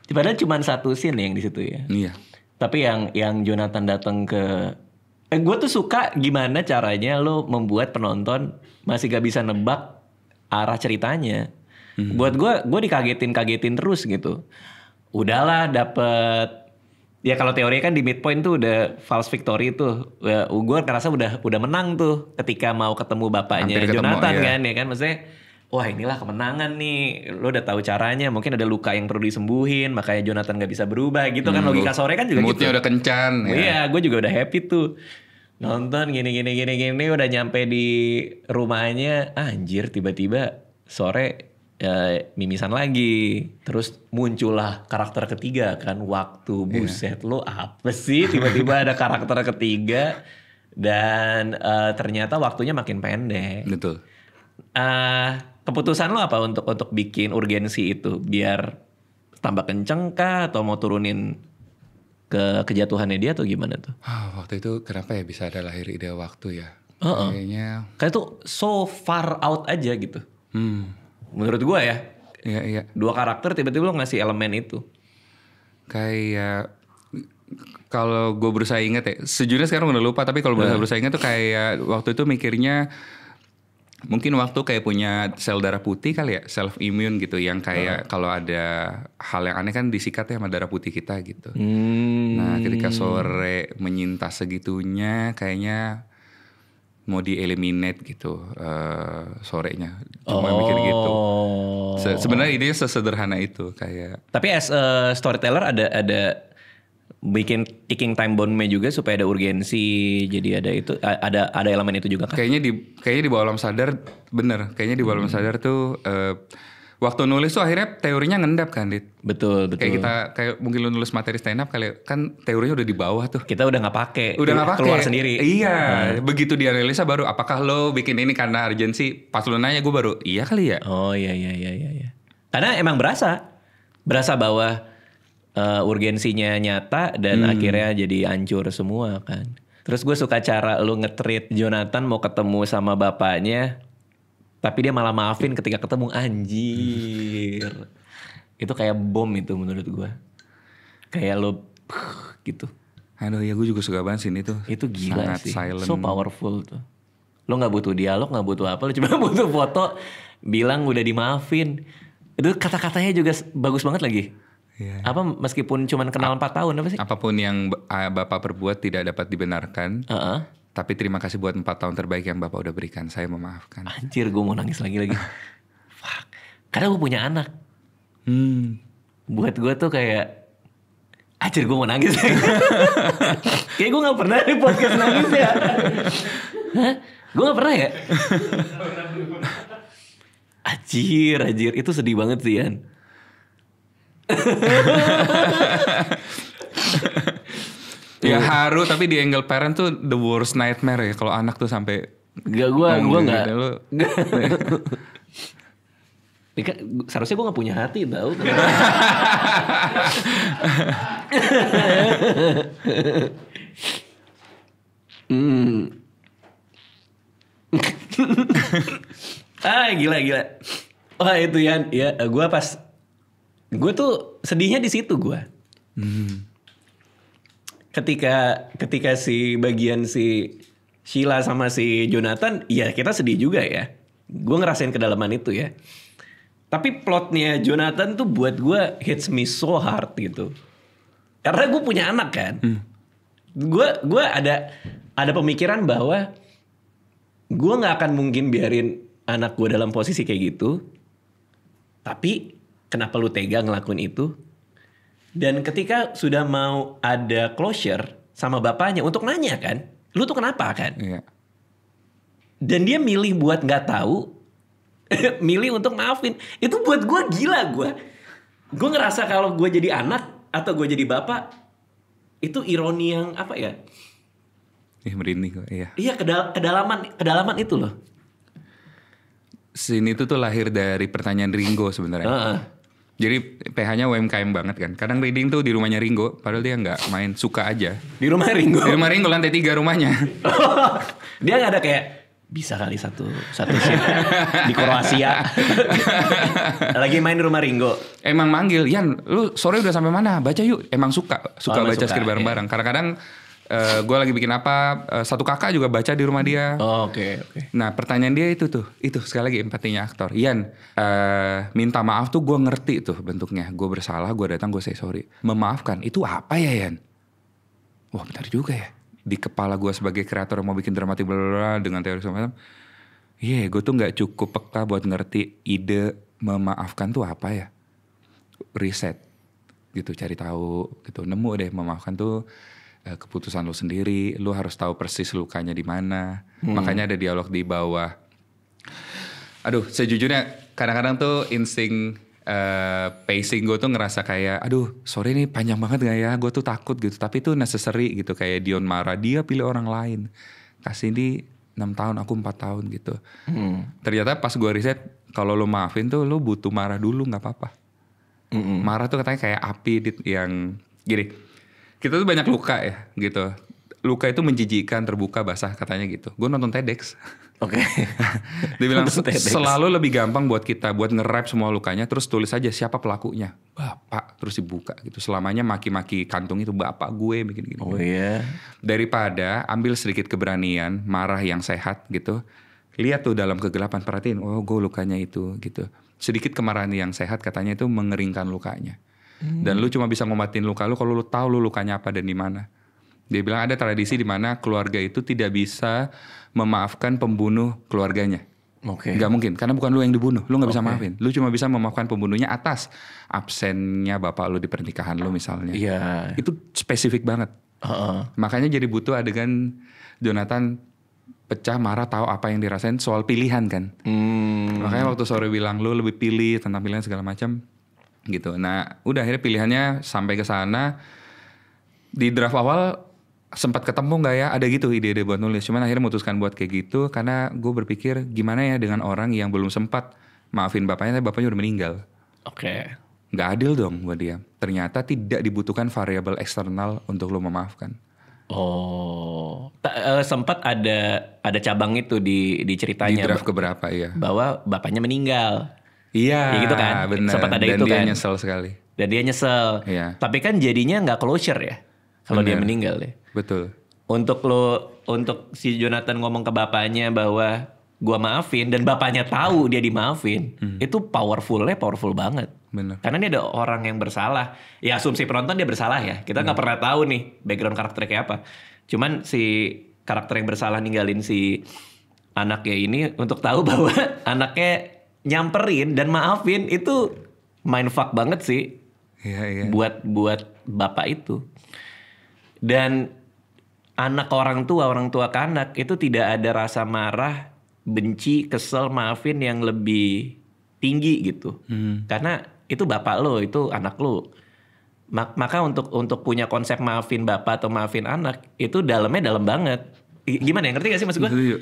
Padahal cuma satu scene yang di situ ya. Iya. Tapi yang Jonathan datang ke, gue tuh suka gimana caranya lo membuat penonton masih gak bisa nebak arah ceritanya. Buat gue dikagetin terus gitu. Udahlah dapet. Ya kalau teori kan di midpoint tuh udah false victory tuh. Gue ngerasa udah menang tuh ketika mau ketemu bapaknya Jonathan kan ya kan. Maksudnya wah inilah kemenangan nih. Lo udah tahu caranya. Mungkin ada luka yang perlu disembuhin. Makanya Jonathan gak bisa berubah gitu kan. Logika sore kan juga moodnya gitu. udah kencan. Iya gue juga udah happy tuh. Nonton gini udah nyampe di rumahnya. Anjir tiba-tiba sore mimisan lagi. Terus muncullah karakter ketiga kan. Waktu buset lo apa sih tiba-tiba ada karakter ketiga. Dan ternyata waktunya makin pendek. Betul. Keputusan lo apa untuk bikin urgensi itu? Biar tambah kenceng kah? Atau mau turunin ke kejatuhannya dia atau gimana tuh? Waktu itu kenapa ya bisa ada lahir ide waktu ya? Kayaknya kayak tuh so far out aja gitu. Menurut gue ya. Iya. Dua karakter tiba-tiba lo ngasih elemen itu. Kayak kalau gue berusaha ingat ya, sejujurnya sekarang udah lupa, tapi kalau berusaha ingat tuh kayak waktu itu mikirnya mungkin waktu kayak punya sel darah putih kali ya, self immune gitu, yang kayak kalau ada hal yang aneh kan disikat ya sama darah putih kita gitu. Nah ketika sore menyintas segitunya kayaknya mau di-eliminate gitu sorenya. Cuma mikir gitu. Sebenarnya ini sesederhana itu kayak. Tapi as a storyteller ada bikin ticking time bomb-nya juga supaya ada urgensi. Jadi ada itu, ada elemen itu juga kan? Kayaknya di bawah alam sadar bener. Kayaknya di bawah alam sadar tuh waktu nulis tuh akhirnya teorinya ngendap kan, Dit. Betul. Kayak mungkin lu nulis materi stand up kali kan teorinya udah di bawah tuh. Kita udah nggak pakai. Udah nggak pakai. Keluar sendiri. Iya. Begitu dianalisa baru apakah lo bikin ini karena urgensi? Pas lu nanya gue baru iya kali ya. Oh iya. Karena emang berasa bahwa urgensinya nyata dan akhirnya jadi hancur semua kan. Terus gue suka cara lu nge-treat Jonathan mau ketemu sama bapaknya, tapi dia malah maafin ketika ketemu, anjir. Itu kayak bom itu menurut gue. Kayak lu gitu. Aduh ya gue juga suka banget sih itu. Itu gila sangat sih. silent. So powerful tuh. Lo gak butuh dialog, gak butuh apa. Lo cuma butuh foto, bilang udah dimaafin. Itu kata-katanya juga bagus banget lagi. Iya. Apa meskipun cuma kenal 4 tahun apa sih? Apapun yang Bapak perbuat tidak dapat dibenarkan. Tapi terima kasih buat 4 tahun terbaik yang Bapak udah berikan. Saya memaafkan. Anjir gue mau nangis lagi. Fuck. Karena gue punya anak. Buat gue tuh kayak, anjir gue mau nangis. Kayak gue gak pernah di podcast nangis ya. Hah? Gue gak pernah ya? Anjir. Itu sedih banget sih, Yan. Ya haru, tapi di angle parent tuh the worst nightmare ya. Kalau anak tuh sampai Gak, gue gak. Gitu, Seharusnya gue gak punya hati tau. Gila. Wah itu Yan, ya gue tuh sedihnya di situ gue. Ketika si bagian si Sheila sama si Jonathan, ya kita sedih juga ya. Gue ngerasain kedalaman itu ya. Tapi plotnya Jonathan tuh buat gue hits me so hard gitu. Karena gue punya anak kan. Gue ada pemikiran bahwa gue nggak akan mungkin biarin anak gue dalam posisi kayak gitu. Tapi kenapa lu tega ngelakuin itu? Dan ketika sudah mau ada closure sama bapaknya untuk nanya kan, lu tuh kenapa kan? Iya. Dan dia milih buat nggak tahu, milih untuk maafin. Itu buat gue gila gue. Gue ngerasa kalau gue jadi anak atau gue jadi bapak, itu ironi yang apa ya? Merinding kok, iya. Iya kedalaman itu loh. Scene itu tuh lahir dari pertanyaan Ringo sebenarnya. Jadi PH-nya UMKM banget kan. Kadang reading tuh di rumahnya Ringo, padahal dia nggak main, suka aja. Di rumah Ringo? Di rumah Ringo lantai 3 rumahnya. Dia nggak ada kayak bisa kali satu shift di Kroasia. Lagi main di rumah Ringo. Emang manggil, Yan, lu sore udah sampai mana? Baca yuk. Emang suka baca skrip bareng-bareng. Iya. Kadang-kadang gue lagi bikin apa, satu kakak juga baca di rumah dia. Oke. Nah pertanyaan dia itu sekali lagi empatinya aktor. Yan, minta maaf tuh gue ngerti tuh bentuknya. Gue bersalah, gue datang, gue say sorry. Memaafkan, itu apa ya Yan? Wah benar juga ya. Di kepala gue sebagai kreator yang mau bikin dramatik dengan teori semacam. Iya, gue tuh gak cukup peka buat ngerti ide memaafkan tuh apa ya. Riset gitu, cari tahu gitu. Nemu deh memaafkan tuh keputusan lu sendiri, lu harus tahu persis lukanya di mana. Makanya ada dialog di bawah. Aduh, sejujurnya kadang-kadang tuh insting pacing gue tuh ngerasa kayak, aduh, sorry nih panjang banget gak ya? Gue tuh takut gitu, tapi itu necessary gitu. Kayak Dion marah, dia pilih orang lain. Kasih di 6 tahun, aku 4 tahun gitu. Ternyata pas gue riset, kalau lu maafin tuh lu butuh marah dulu, nggak apa-apa. Marah tuh katanya kayak api yang gini. Kita tuh banyak luka ya gitu. Luka itu menjijikan, terbuka, basah katanya gitu. Gue nonton TEDx. Oke. Dia bilang selalu lebih gampang buat kita buat nge-rap semua lukanya, terus tulis aja siapa pelakunya. Bapak, terus dibuka gitu. Selamanya maki-maki kantung itu bapak gue bikin gini. Oh iya. Daripada ambil sedikit keberanian, marah yang sehat gitu. Lihat tuh dalam kegelapan, perhatiin, oh gue lukanya itu gitu. Sedikit kemarahan yang sehat katanya itu mengeringkan lukanya. Dan lu cuma bisa ngobatin luka lu kalau lu tahu lu lukanya apa dan di mana. Dia bilang ada tradisi di mana keluarga itu tidak bisa memaafkan pembunuh keluarganya. Oke. Nggak mungkin, karena bukan lu yang dibunuh, lu nggak bisa Oke. maafin. Lu cuma bisa memaafkan pembunuhnya atas absennya bapak lu di pernikahan lu misalnya. Iya. Itu spesifik banget. Heeh. Makanya jadi butuh adegan Jonathan pecah marah tahu apa yang dirasain soal pilihan kan. Makanya waktu sore bilang lu lebih pilih tentang pilihan segala macam gitu. Nah, udah akhirnya pilihannya sampai ke sana. Di draft awal sempat ketemu nggak ya? Ada gitu ide-ide buat nulis. Cuman akhirnya memutuskan buat kayak gitu karena gue berpikir gimana ya dengan orang yang belum sempat maafin bapaknya, tapi bapaknya udah meninggal. Oke. Nggak adil dong buat dia. Ternyata tidak dibutuhkan variabel eksternal untuk lo memaafkan. Oh, sempat ada cabang itu di Di ceritanya draft keberapa ya? bahwa bapaknya meninggal. Iya, Ya gitu kan? benar. Sempat ada Dan itu dia kan? nyesel sekali. Dan dia nyesel. Iya. Tapi kan jadinya nggak closure ya kalau dia Bener. meninggal ya. Betul. Untuk si Jonathan ngomong ke bapaknya bahwa gua maafin dan bapaknya tahu dia dimaafin, itu powerful banget. Bener. Karena ini ada orang yang bersalah. Ya asumsi penonton dia bersalah ya. Kita nggak pernah tahu nih background karakternya kayak apa. Cuman si karakter yang bersalah ninggalin si anaknya ini untuk tahu bahwa anaknya nyamperin dan maafin itu mindfuck banget sih Iya, iya. buat bapak itu. Dan anak orang tua ke anak itu tidak ada rasa marah, benci, kesel, maafin yang lebih tinggi gitu. Karena itu bapak lo, itu anak lo. Maka untuk punya konsep maafin bapak atau maafin anak itu dalamnya dalam banget. Gimana ya, ngerti gak sih maksud gue? Setuju.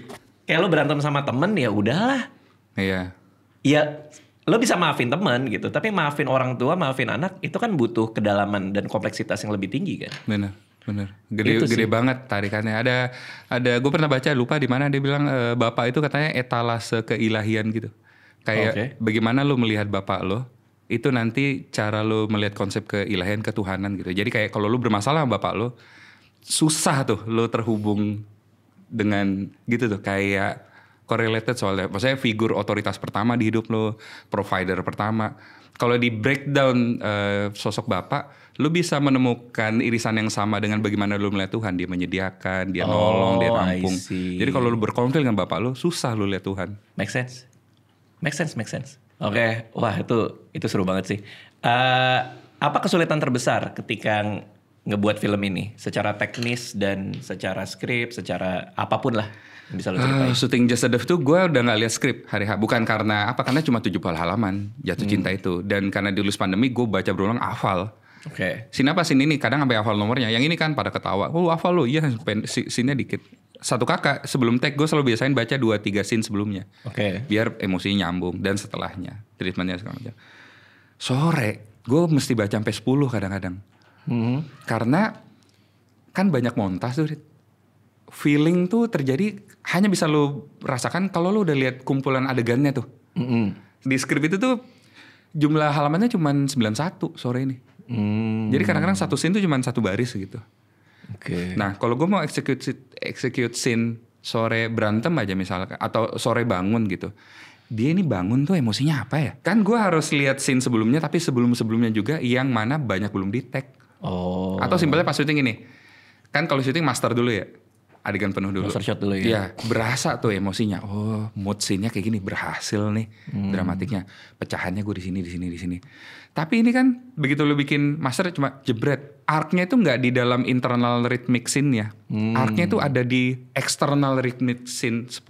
Kayak lo berantem sama temen ya udahlah. Iya. Ya lo bisa maafin temen gitu, tapi maafin orang tua, maafin anak itu kan butuh kedalaman dan kompleksitas yang lebih tinggi kan. Bener. Itu Gede sih. banget tarikannya. Ada gue pernah baca lupa di mana dia bilang bapak itu katanya etalase keilahian gitu. Kayak Oke. bagaimana lu melihat bapak lo, itu nanti cara lu melihat konsep keilahian, ketuhanan gitu. Jadi kayak kalau lu bermasalah sama bapak lo, susah tuh lu terhubung dengan gitu tuh, kayak correlated soalnya. Maksudnya figur otoritas pertama di hidup lo, provider pertama. Kalau di breakdown sosok bapak, lu bisa menemukan irisan yang sama dengan bagaimana lu melihat Tuhan. Dia menyediakan, dia nolong, dia I nampung. see. Jadi kalau lu berkonflik dengan bapak lu, susah lu lihat Tuhan. Make sense. Oke, wah itu seru banget sih. Apa kesulitan terbesar ketika ngebuat film ini, secara teknis dan secara skrip, secara apapun lah yang bisa lo ceritain? Syuting Just a Dove tuh gue udah gak lihat skrip hari H. Bukan karena apa, karena cuma 70 halaman jatuh cinta itu. Dan karena di lulus pandemi gue baca berulang, hafal. Oke. Scene apa scene ini, kadang sampai hafal nomornya. Yang ini kan pada ketawa, oh hafal lo, iya scene-nya dikit. Satu kakak sebelum tag gue selalu biasain baca 2-3 scene sebelumnya. Oke. Biar emosinya nyambung, dan setelahnya treatmentnya segala macam. Sore gue mesti baca sampai 10 kadang-kadang. Karena kan banyak montas tuh. Feeling tuh terjadi hanya bisa lo rasakan kalau lo udah lihat kumpulan adegannya tuh. Di skrip itu tuh jumlah halamannya cuma 91 sore ini. Jadi kadang-kadang satu scene tuh cuma satu baris gitu. Oke. Nah kalau gue mau execute scene sore berantem aja misalnya, atau sore bangun gitu, dia ini bangun tuh emosinya apa ya? Kan gue harus lihat scene sebelumnya, tapi sebelum-sebelumnya juga yang mana banyak belum di tag. Oh. Atau simpelnya pas syuting ini, kan kalau syuting master dulu ya, adegan penuh dulu. Master shot dulu ya. Iya, berasa tuh emosinya. Oh, mood scene-nya kayak gini, berhasil nih dramatiknya. Pecahannya gue di sini. Tapi ini kan begitu lu bikin master cuma jebret. Arc-nya itu nggak di dalam internal rhythmic scene-nya. Arc-nya itu ada di external rhythmic scene 10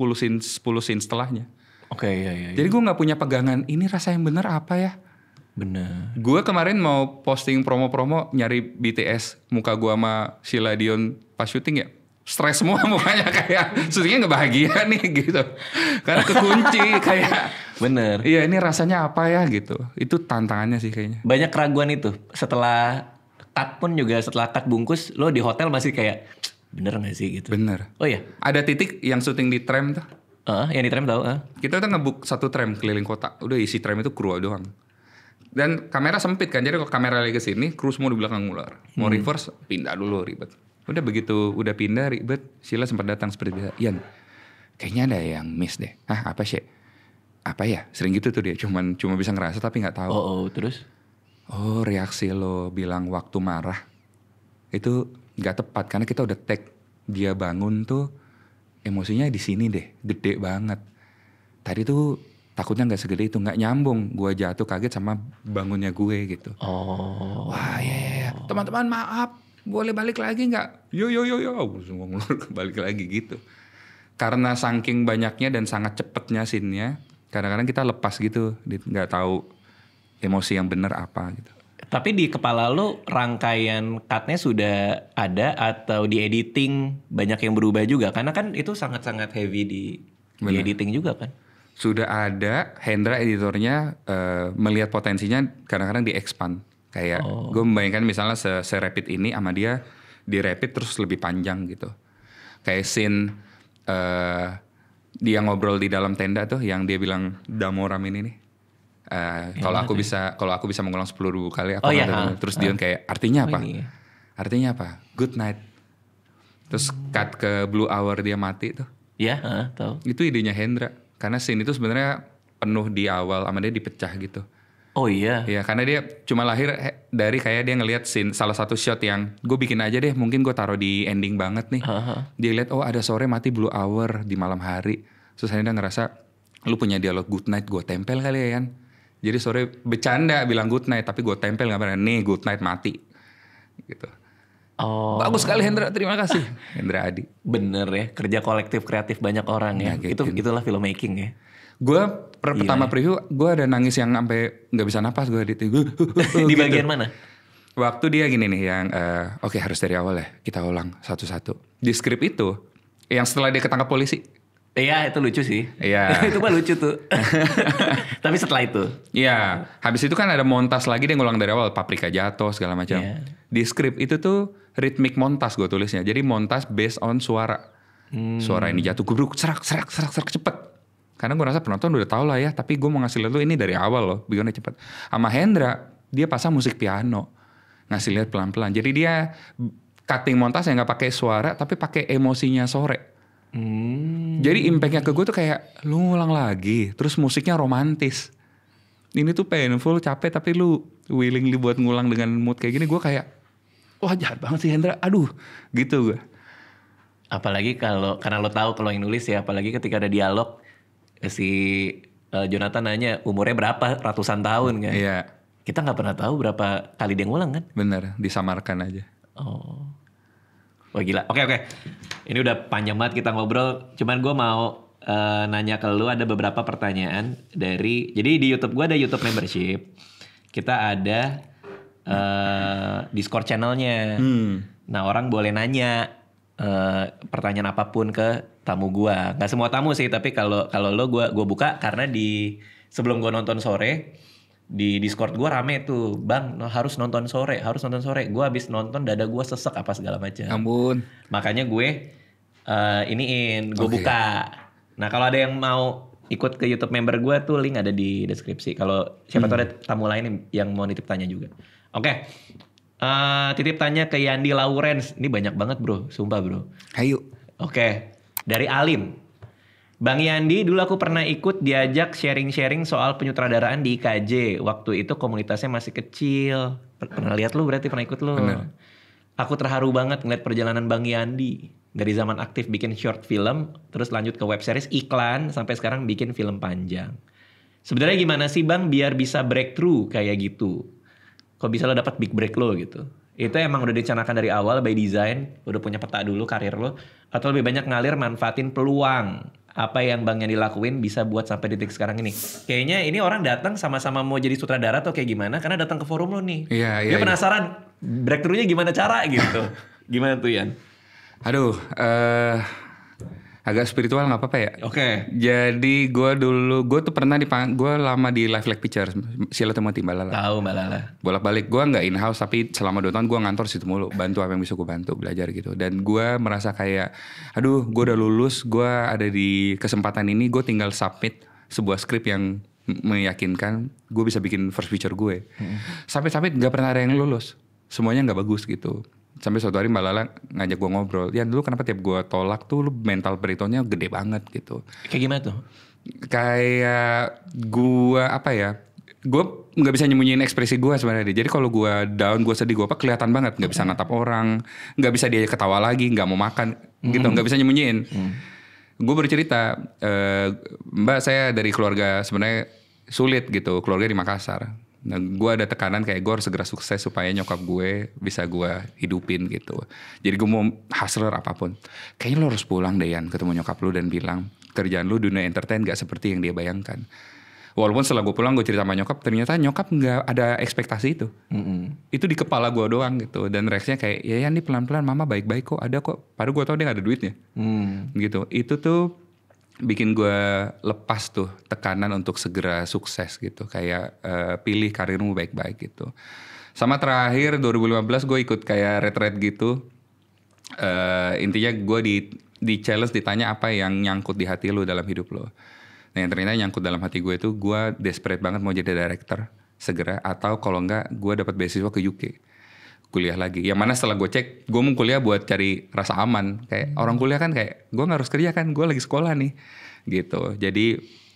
scene setelahnya. Oke, iya. Jadi gue nggak punya pegangan, ini rasa yang benar apa ya? Bener. Gue kemarin mau posting promo-promo nyari BTS, muka gue sama Sheila Dion pas syuting ya. Stres semua mukanya, kayak syutingnya gak bahagia nih gitu. Karena kekunci kayak. Bener. Iya, ini rasanya apa ya gitu. Itu tantangannya sih kayaknya. Banyak keraguan itu. Setelah cut pun juga, setelah cut bungkus, lo di hotel masih kayak, bener gak sih gitu? Bener. Oh iya? Ada titik yang syuting di tram tuh. Yang di tram tahu. Kita tuh nge-book satu tram keliling kota. Udah isi tram itu kru doang. Dan kamera sempit kan. Jadi kalau kamera lagi kesini, kru semua di belakang ngular. Mau reverse, pindah dulu, ribet. Udah begitu udah pindah ribet, Sheila sempat datang seperti biasa. Ian, kayaknya ada yang miss deh. Hah, apa sih? Apa ya? Sering gitu tuh dia. Cuma bisa ngerasa tapi nggak tahu. Oh, terus? Oh, reaksi lo bilang waktu marah itu nggak tepat karena kita udah tag dia bangun tuh emosinya di sini deh, gede banget. tadi tuh takutnya nggak segede itu, nggak nyambung, gue jatuh kaget sama bangunnya gue gitu. Wah ya, teman-teman maaf, boleh balik lagi nggak? Yo, semua balik lagi gitu. Karena saking banyaknya dan sangat cepetnya scene-nya, kadang-kadang kita lepas gitu, nggak tahu emosi yang benar apa gitu. Tapi di kepala lo rangkaian cut-nya sudah ada atau di editing banyak yang berubah juga? Karena kan itu sangat-sangat heavy di editing juga kan? Sudah ada, Hendra editornya melihat potensinya kadang-kadang di-expand. Kayak gue membayangkan misalnya se-rapid ini sama dia di-rapid terus lebih panjang gitu. Kayak scene dia ngobrol di dalam tenda tuh yang dia bilang Damoram ini nih. Kalau aku bisa mengulang 10.000 kali aku terus dia kayak artinya apa? Artinya apa? Good night. Terus cut ke Blue Hour dia mati tuh. Iya, tahu. Itu idenya Hendra. Karena scene itu sebenarnya penuh di awal sama dia dipecah gitu. Oh iya. Iya, karena dia cuma lahir dari kayak dia ngelihat scene salah satu shot yang gue bikin aja deh, mungkin gue taruh di ending banget nih. Dia lihat ada sore mati Blue Hour di malam hari. Terus dia ngerasa lu punya dialog good night, gue tempel kali ya kan. Jadi sore bercanda bilang good night tapi gue tempel gambarnya nih good night mati. Gitu. Bagus sekali Hendra, terima kasih. Hendra Adi. Bener ya, kerja kolektif kreatif banyak orang ya. Itulah filmmaking ya. Gue pertama preview, gue ada nangis yang sampai nggak bisa napas gue di bagian mana? Waktu dia gini nih yang oke, harus dari awal ya, kita ulang satu-satu. Di skrip itu, yang setelah dia ketangkap polisi. Iya, itu lucu sih. Iya. Itu mah lucu tuh. Tapi setelah itu. Iya, habis itu kan ada montas lagi dia ngulang dari awal, paprika jatuh segala macam. Yeah. Di skrip itu tuh ritmik montas gue tulisnya. Jadi montas based on suara. Suara ini jatuh gubruk serak cepet. Karena gue rasa penonton udah tahu lah ya, tapi gue mau ngasih lihat lu ini dari awal loh, bikinnya cepet. Sama Hendra, dia pasang musik piano, ngasih lihat pelan-pelan. Jadi dia cutting montas yang nggak pakai suara, tapi pakai emosinya sore. Jadi impactnya ke gue tuh kayak lu ngulang lagi, terus musiknya romantis. Ini tuh painful, capek, tapi lu willingly buat ngulang dengan mood kayak gini. Gue kayak, wah jahat banget sih Hendra, aduh gitu gue. Apalagi karena lo tahu kalau yang nulis ya, apalagi ketika ada dialog si Jonathan nanya umurnya berapa, ratusan tahun kan. Iya. Kita nggak pernah tahu berapa kali dia ngulang kan. Bener, disamarkan aja. Wah gila, oke. Ini udah panjang banget kita ngobrol. Cuman gue mau nanya ke lu, ada beberapa pertanyaan dari. Jadi di YouTube gue ada YouTube membership. Kita ada Discord channelnya. Nah orang boleh nanya pertanyaan apapun ke tamu gue. Gak semua tamu sih, tapi kalau lo gue buka karena sebelum gue nonton sore. Di Discord gue rame tuh, bang harus nonton sore. Gue abis nonton dada gue sesek apa segala macam. Ampun. Makanya gue gue buka. Nah kalau ada yang mau ikut ke YouTube member gue tuh link ada di deskripsi. Kalau siapa tahu ada tamu lain yang mau nitip tanya juga. Oke. Titip tanya ke Yandi Lawrence. Ini banyak banget bro, sumpah bro. Ayo. Oke. Dari Alim. Bang Yandi, dulu aku pernah ikut diajak sharing-sharing soal penyutradaraan di IKJ. Waktu itu komunitasnya masih kecil. Pernah lihat lu berarti, pernah ikut lu. Bener. Aku terharu banget ngeliat perjalanan Bang Yandi. Dari zaman aktif bikin short film, terus lanjut ke web series, iklan, sampai sekarang bikin film panjang. Sebenarnya gimana sih Bang biar bisa breakthrough kayak gitu? Kok bisa lo dapat big break lo gitu? Itu emang udah direncanakan dari awal by design, udah punya peta dulu karir lo, atau lebih banyak ngalir manfaatin peluang? Apa yang Bang yang dilakuin bisa buat sampai detik sekarang ini? Kayaknya ini orang datang sama-sama mau jadi sutradara atau kayak gimana, karena datang ke forum lo nih. Dia penasaran breakthrough-nya gimana cara gitu. Gimana tuh Yan? Aduh, agak spiritual nggak apa-apa ya. Oke. Jadi gue tuh pernah gue lama di Live Like Pictures, Sheila Timothy Mbak Lala. Tahu Mbak Lala. Bolak-balik gue nggak in house, tapi selama 2 tahun gue ngantor situ mulu, bantu apa yang bisa gue bantu, belajar gitu. Dan gue merasa kayak, aduh, gue udah lulus, gue ada di kesempatan ini, gue tinggal submit sebuah skrip yang meyakinkan gue bisa bikin first feature gue. Sampai nggak pernah ada yang lulus, semuanya nggak bagus gitu. Sampai suatu hari Mbak Lala ngajak gue ngobrol. Ya dulu kenapa tiap gue tolak tuh lu mental breakdownnya gede banget gitu. Kayak gimana tuh? Kayak gue apa ya, gue gak bisa nyembunyiin ekspresi gue sebenarnya. Jadi kalau gue down, gue sedih, gue apa kelihatan banget. Gak bisa natap orang, gak bisa dia ketawa lagi, gak mau makan gitu, gak bisa nyembunyiin. gue bercerita, Mbak saya dari keluarga sebenarnya sulit gitu, keluarga di Makassar. Nah gue ada tekanan kayak gue harus segera sukses supaya nyokap gue bisa gue hidupin gitu. Jadi gue mau hustler apapun. Kayaknya lo harus pulang deh Yan, ketemu nyokap lo dan bilang kerjaan lo dunia entertain gak seperti yang dia bayangkan. Walaupun setelah gue pulang gue cerita sama nyokap, ternyata nyokap gak ada ekspektasi itu. Itu di kepala gue doang gitu. Dan reaksinya kayak, ya Yan nih pelan-pelan mama baik-baik kok, ada kok. Padahal gue tau dia gak ada duitnya. Gitu. Itu tuh bikin gue lepas tuh tekanan untuk segera sukses gitu. Kayak pilih karirmu baik-baik gitu. Sama terakhir 2015 gue ikut kayak retreat gitu. Intinya gue di challenge ditanya apa yang nyangkut di hati lo dalam hidup lo. Nah yang ternyata nyangkut dalam hati gue itu gue desperate banget mau jadi director segera. Atau kalau enggak gue dapat beasiswa ke UK. Kuliah lagi. Yang mana setelah gue cek gue mau kuliah buat cari rasa aman. Kayak orang kuliah kan kayak gue gak harus kerja kan. Gue lagi sekolah nih. Gitu. Jadi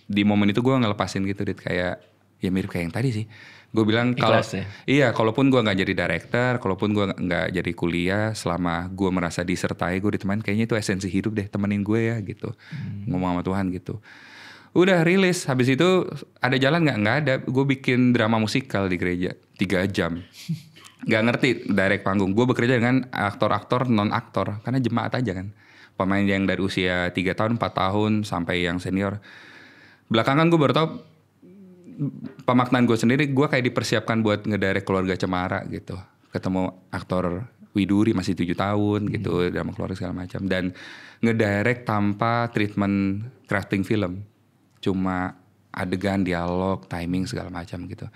di momen itu gue ngelepasin gitu Dit. Kayak ya mirip kayak yang tadi sih. Gue bilang kalau ya? Iya kalaupun gue gak jadi director. Kalaupun gue gak jadi kuliah. Selama gue merasa disertai gue ditemenin. Kayaknya itu esensi hidup deh. Temenin gue ya gitu. Ngomong sama Tuhan gitu. Udah rilis, habis itu ada jalan nggak ada. Gue bikin drama musikal di gereja 3 jam. Gak ngerti direct panggung. Gue bekerja dengan aktor-aktor non aktor karena jemaat aja kan. Pemain yang dari usia 3 tahun, 4 tahun sampai yang senior. Belakangan gue baru tau pemaknaan gue sendiri. Gue kayak dipersiapkan buat ngedirect Keluarga Cemara gitu. Ketemu aktor Widuri masih 7 tahun gitu, drama keluarga segala macam. Dan ngedirect tanpa treatment crafting film. Cuma adegan, dialog, timing segala macam gitu.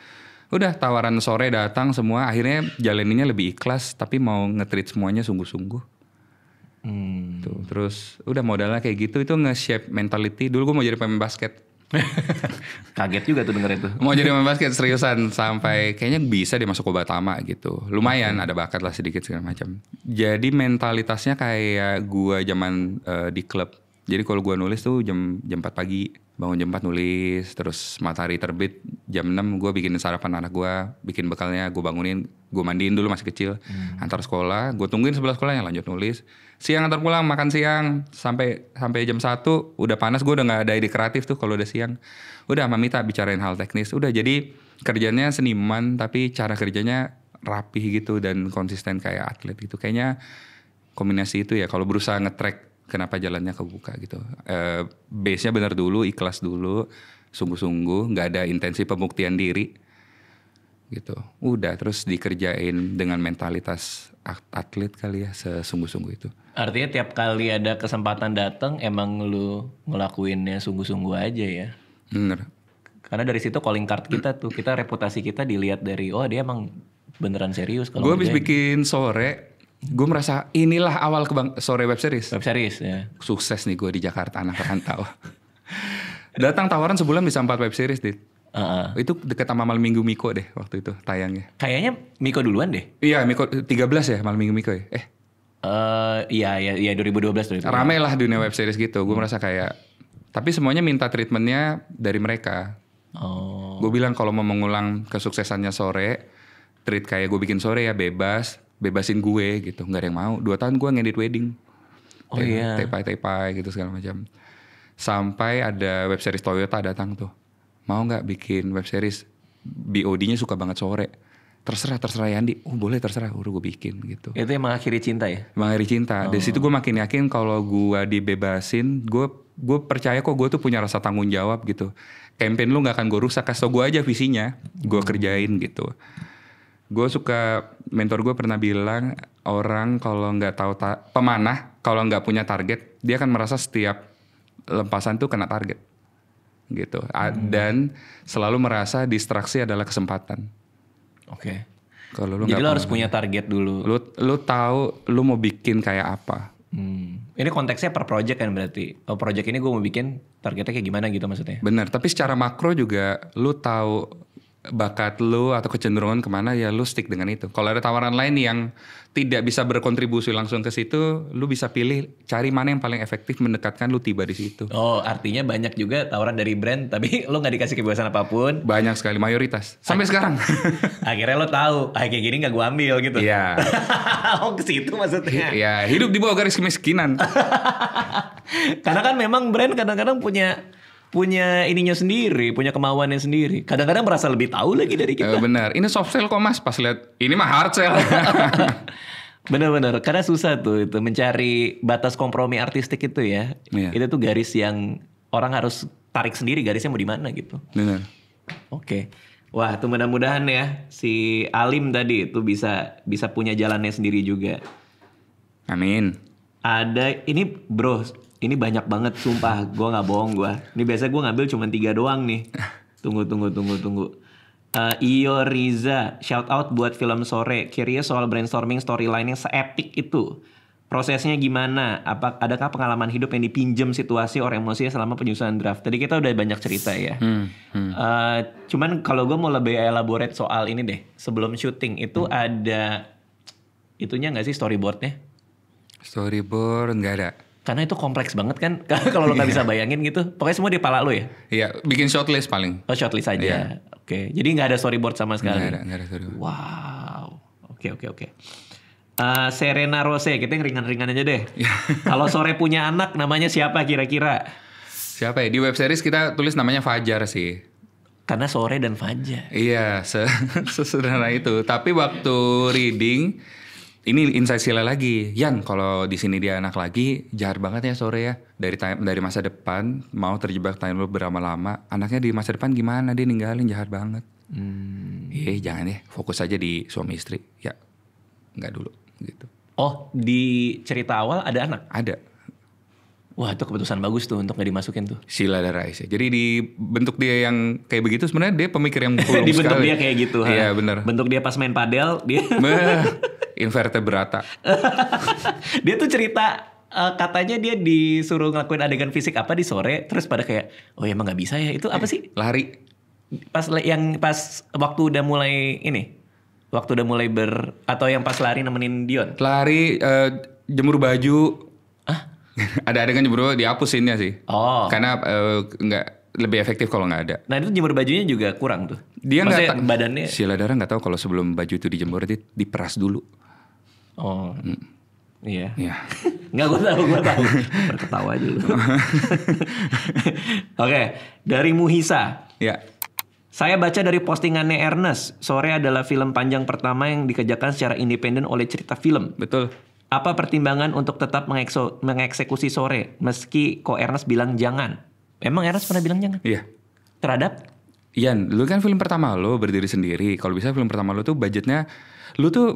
Udah tawaran sore datang semua, akhirnya jalaninnya lebih ikhlas tapi mau nge-treat semuanya sungguh-sungguh. Tuh, terus udah modalnya kayak gitu, itu nge-shape mentality. Dulu gue mau jadi pemain basket. Kaget juga tuh denger itu. Mau jadi pemain basket seriusan sampai kayaknya bisa dia masuk Obatama gitu. Lumayan ada bakat lah sedikit segala macam. Jadi mentalitasnya kayak gue zaman di klub. Jadi kalau gue nulis tuh jam 4 pagi, bangun jam 4 nulis, terus matahari terbit jam 6 gue bikin sarapan anak gue, bikin bekalnya, gue bangunin, gue mandiin dulu masih kecil, antar sekolah, gue tungguin sebelah sekolahnya lanjut nulis, siang antar pulang makan siang sampai jam 1 udah panas, gue udah nggak ada ide kreatif tuh kalau udah siang, udah Mamita bicarain hal teknis, udah jadi kerjanya seniman tapi cara kerjanya rapih gitu dan konsisten kayak atlet gitu, kayaknya kombinasi itu ya kalau berusaha nge-track kenapa jalannya kebuka gitu. Base-nya benar dulu, ikhlas dulu, sungguh-sungguh, nggak ada intensi pembuktian diri, gitu. Udah terus dikerjain dengan mentalitas atlet kali ya, sesungguh-sungguh itu. Artinya tiap kali ada kesempatan datang, emang lu ngelakuinnya sungguh-sungguh aja ya. Bener. Karena dari situ calling card kita tuh, kita reputasi kita dilihat dari, oh dia emang beneran serius. Gue habis bikin sore. Gue merasa inilah awal sore web series. Web series ya. Sukses nih gue di Jakarta anak rantau. Datang tawaran sebulan bisa 4 web series Dit. Itu deket sama Malam Minggu Miko deh waktu itu tayangnya. Kayaknya Miko duluan deh. Iya Miko 13 ya Malam Minggu Miko ya. Iya 2012 tuh. Rame lah dunia web series gitu. Gue merasa kayak, tapi semuanya minta treatmentnya dari mereka. Gue bilang kalau mau mengulang kesuksesannya sore, treat kayak gue bikin sore ya bebasin gue gitu, nggak ada yang mau. 2 tahun gue ngedit wedding, tepai gitu segala macam. Sampai ada web series Toyota datang tuh, mau nggak bikin web series BOD-nya suka banget sore. Terserah Yandi, boleh terserah, udah gue bikin gitu. Itu yang mengakhiri cinta ya? Mengakhiri cinta. Dari situ gue makin yakin kalau gue dibebasin, gue percaya kok gue tuh punya rasa tanggung jawab gitu. Campaign lu nggak akan gue rusak, kasih tau gue aja visinya, gue kerjain gitu. Gue suka, mentor gue pernah bilang, orang kalau nggak tahu pemanah kalau nggak punya target, dia akan merasa setiap lempasan tuh kena target gitu. Dan selalu merasa distraksi adalah kesempatan. Oke. Kalau lu jadi lo harus punya target dulu. Lu tahu lu mau bikin kayak apa. Ini konteksnya per project kan berarti. Oh, project ini gue mau bikin targetnya kayak gimana gitu maksudnya. Benar, tapi secara makro juga lu tahu bakat lu atau kecenderungan kemana, ya lu stick dengan itu. Kalau ada tawaran lain yang tidak bisa berkontribusi langsung ke situ, lu bisa pilih cari mana yang paling efektif mendekatkan lu tiba di situ. Oh, artinya banyak juga tawaran dari brand tapi lu nggak dikasih kebebasan apapun. Banyak sekali, mayoritas sampai sekarang. Akhirnya lo tahu, kayak gini nggak gue ambil gitu. Iya. Oh, ke situ maksudnya. Ya, hidup di bawah garis kemiskinan. Karena kan memang brand kadang-kadang punya ininya sendiri, punya kemauannya sendiri. Kadang-kadang merasa lebih tahu lagi dari kita. Benar. Ini soft sell kok Mas. Pas lihat ini mah hard sell. Bener-bener. Karena susah tuh itu mencari batas kompromi artistik itu ya. Iya. Itu tuh garis yang orang harus tarik sendiri garisnya mau di mana gitu. Benar. Oke. Wah, tuh mudah-mudahan ya si Alim tadi itu bisa punya jalannya sendiri juga. Amin. Ada ini bro, ini banyak banget sumpah, gue nggak bohong gue. Ini biasa gue ngambil cuma 3 doang nih. Tunggu. Iyo Riza, shout out buat film Sore. Curious soal brainstorming storyline yang seepik itu. Prosesnya gimana? Adakah pengalaman hidup yang dipinjam situasi or emosinya selama penyusunan draft? Tadi kita udah banyak cerita ya. Cuman kalau gue mau lebih elaborate soal ini deh. Sebelum syuting itu ada itunya nggak sih storyboardnya? Storyboard nggak ada. Karena itu kompleks banget kan. Kalau lo nggak bisa bayangin gitu. Pokoknya semua di kepala lo ya? Iya, bikin shortlist paling. Oh shortlist aja. Iya. Oke. Jadi nggak ada storyboard sama sekali? Nggak ada storyboard. Wow. Oke. Serena Rose, kita yang ringan-ringan aja deh. Kalau Sore punya anak namanya siapa kira-kira? Siapa ya? Di web series kita tulis namanya Fajar sih. Karena Sore dan Fajar. Iya, sesederhana itu. Tapi waktu reading, ini insight Sila lagi. Yan, kalau di sini dia anak lagi, jahat banget ya Sore ya. Dari masa depan, mau terjebak time loop berlama-lama. Anaknya di masa depan gimana? Dia ninggalin, jahat banget. Jangan ya, fokus aja di suami istri. Ya, nggak dulu gitu. Oh, di cerita awal ada anak? Ada. Wah, itu keputusan bagus tuh untuk gak dimasukin tuh. Sila dan Raisa. Jadi dibentuk dia yang kayak begitu sebenarnya dia pemikir yang pulung sekali. Dibentuk dia kayak gitu. Iya benar. Bentuk dia pas main padel dia. Invertebrata. Dia tuh cerita katanya dia disuruh ngelakuin adegan fisik apa di Sore, terus pada kayak oh ya emang nggak bisa ya, itu apa sih? Lari. Pas waktu udah mulai atau yang pas lari nemenin Dion. Lari, jemur baju. Ada adegan jemur baju dihapusinnya sih. Oh. Karena nggak lebih efektif kalau nggak ada. Nah itu jemur bajunya juga kurang tuh. Dia nggak badannya. Sila Dara nggak tahu kalau sebelum baju itu dijemur dia diperas dulu. Oh. Iya. Iya. Nggak, gue tahu. Berketawa aja lu. Oke, dari Muhisa. Ya. Saya baca dari postingannya Ernest, Sore adalah film panjang pertama yang dikerjakan secara independen oleh Cerita Film. Betul. Apa pertimbangan untuk tetap mengeksekusi Sore, meski kok Ernest bilang jangan? Emang Ernest pernah bilang jangan? Iya. Terhadap? Ian, lu kan film pertama lo berdiri sendiri. Kalau bisa film pertama lo tuh budgetnya, lu tuh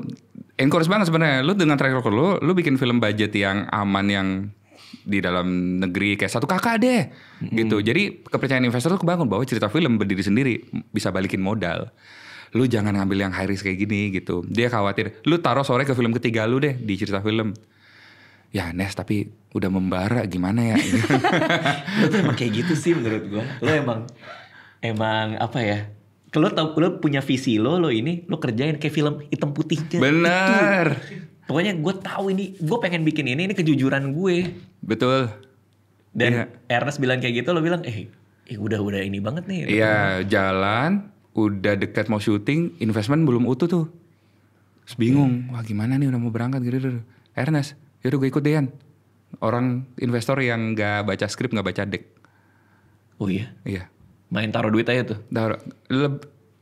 encourage banget sebenarnya. Lu dengan track record lu bikin film budget yang aman, yang di dalam negeri kayak 1 kakak deh, gitu. Jadi kepercayaan investor tuh kebangun bahwa Cerita Film berdiri sendiri bisa balikin modal. Lu jangan ngambil yang high risk kayak gini gitu. Dia khawatir. Lu taruh Sore ke film ketiga lu deh di Cerita Film. Ya Nes, tapi udah membara gimana ya? Lu tuh emang kayak gitu sih menurut gue. Lu emang apa ya? Lu punya visi lo kerjain kayak film hitam putih. Bener. Pokoknya gue tahu ini, gue pengen bikin ini kejujuran gue. Betul. Dan Ernest bilang kayak gitu, lo bilang, udah ini banget nih. Iya, jalan, udah dekat mau syuting, investment belum utuh tuh. Terus bingung, wah gimana nih udah mau berangkat gitu. Ernest, yaudah gue ikut Dean. Orang investor yang gak baca skrip, gak baca deck. Oh iya? Iya. Main taruh duit aja tuh?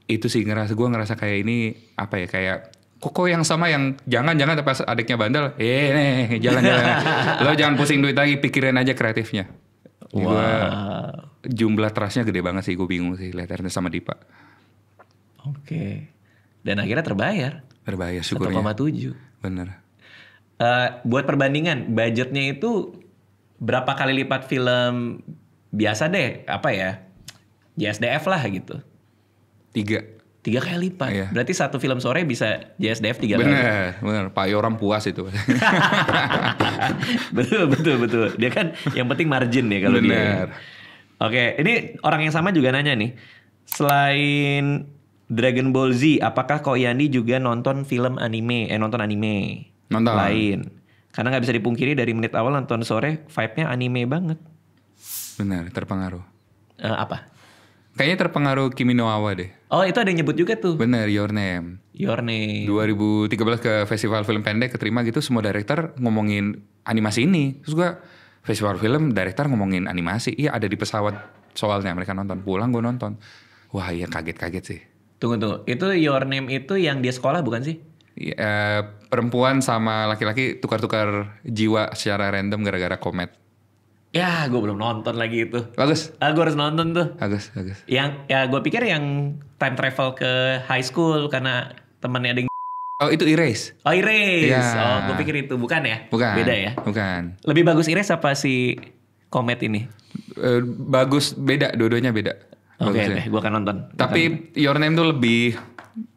Itu sih gue ngerasa kayak ini, apa ya, kayak kok yang sama yang jangan pas adiknya bandel, nih jalan. Lo jangan pusing duit lagi, pikirin aja kreatifnya. Wow. Jumlah trustnya gede banget sih, gue bingung sih lihat Ernest sama Dipa. Oke. Dan akhirnya terbayar. Terbayar syukurnya. 1,7. Bener. Buat perbandingan, budgetnya itu berapa kali lipat film biasa deh, apa ya, JSDF lah gitu. 3 kali lipat. Iya. Berarti satu film Sore bisa JSDF 3 kali. Bener. Pak Yoram puas itu. betul. Dia kan yang penting margin ya kalau dia. Oke, ini orang yang sama juga nanya nih. Selain Dragon Ball Z, apakah Ko Yani juga nonton anime Nonton. lain? Karena nggak bisa dipungkiri dari menit awal nonton Sore, vibe-nya anime banget. Bener, terpengaruh. Apa? Kayaknya terpengaruh Kimi no Awa deh. Oh, itu ada yang nyebut juga tuh. Bener, Your Name. 2013 ke festival film pendek keterima gitu, semua director ngomongin animasi ini. Terus gue, festival film director ngomongin animasi. Iya ada di pesawat soalnya mereka nonton. Pulang gue nonton. Wah iya kaget-kaget sih. Tunggu. Itu Your Name itu yang dia sekolah bukan sih? Perempuan sama laki-laki tukar-tukar jiwa secara random gara-gara komet. Ya gue belum nonton lagi itu. Bagus. Gue harus nonton tuh. Bagus. Yang ya gue pikir yang time travel ke high school karena temannya ada yang... Oh itu Erase. Oh Erase. Ya. Oh gue pikir itu. Bukan ya? Bukan. Beda ya? Bukan. Lebih bagus Erase apa si Comet ini? Bagus, beda. Dua-duanya beda. Oke, gue akan nonton. Tapi Your Name tuh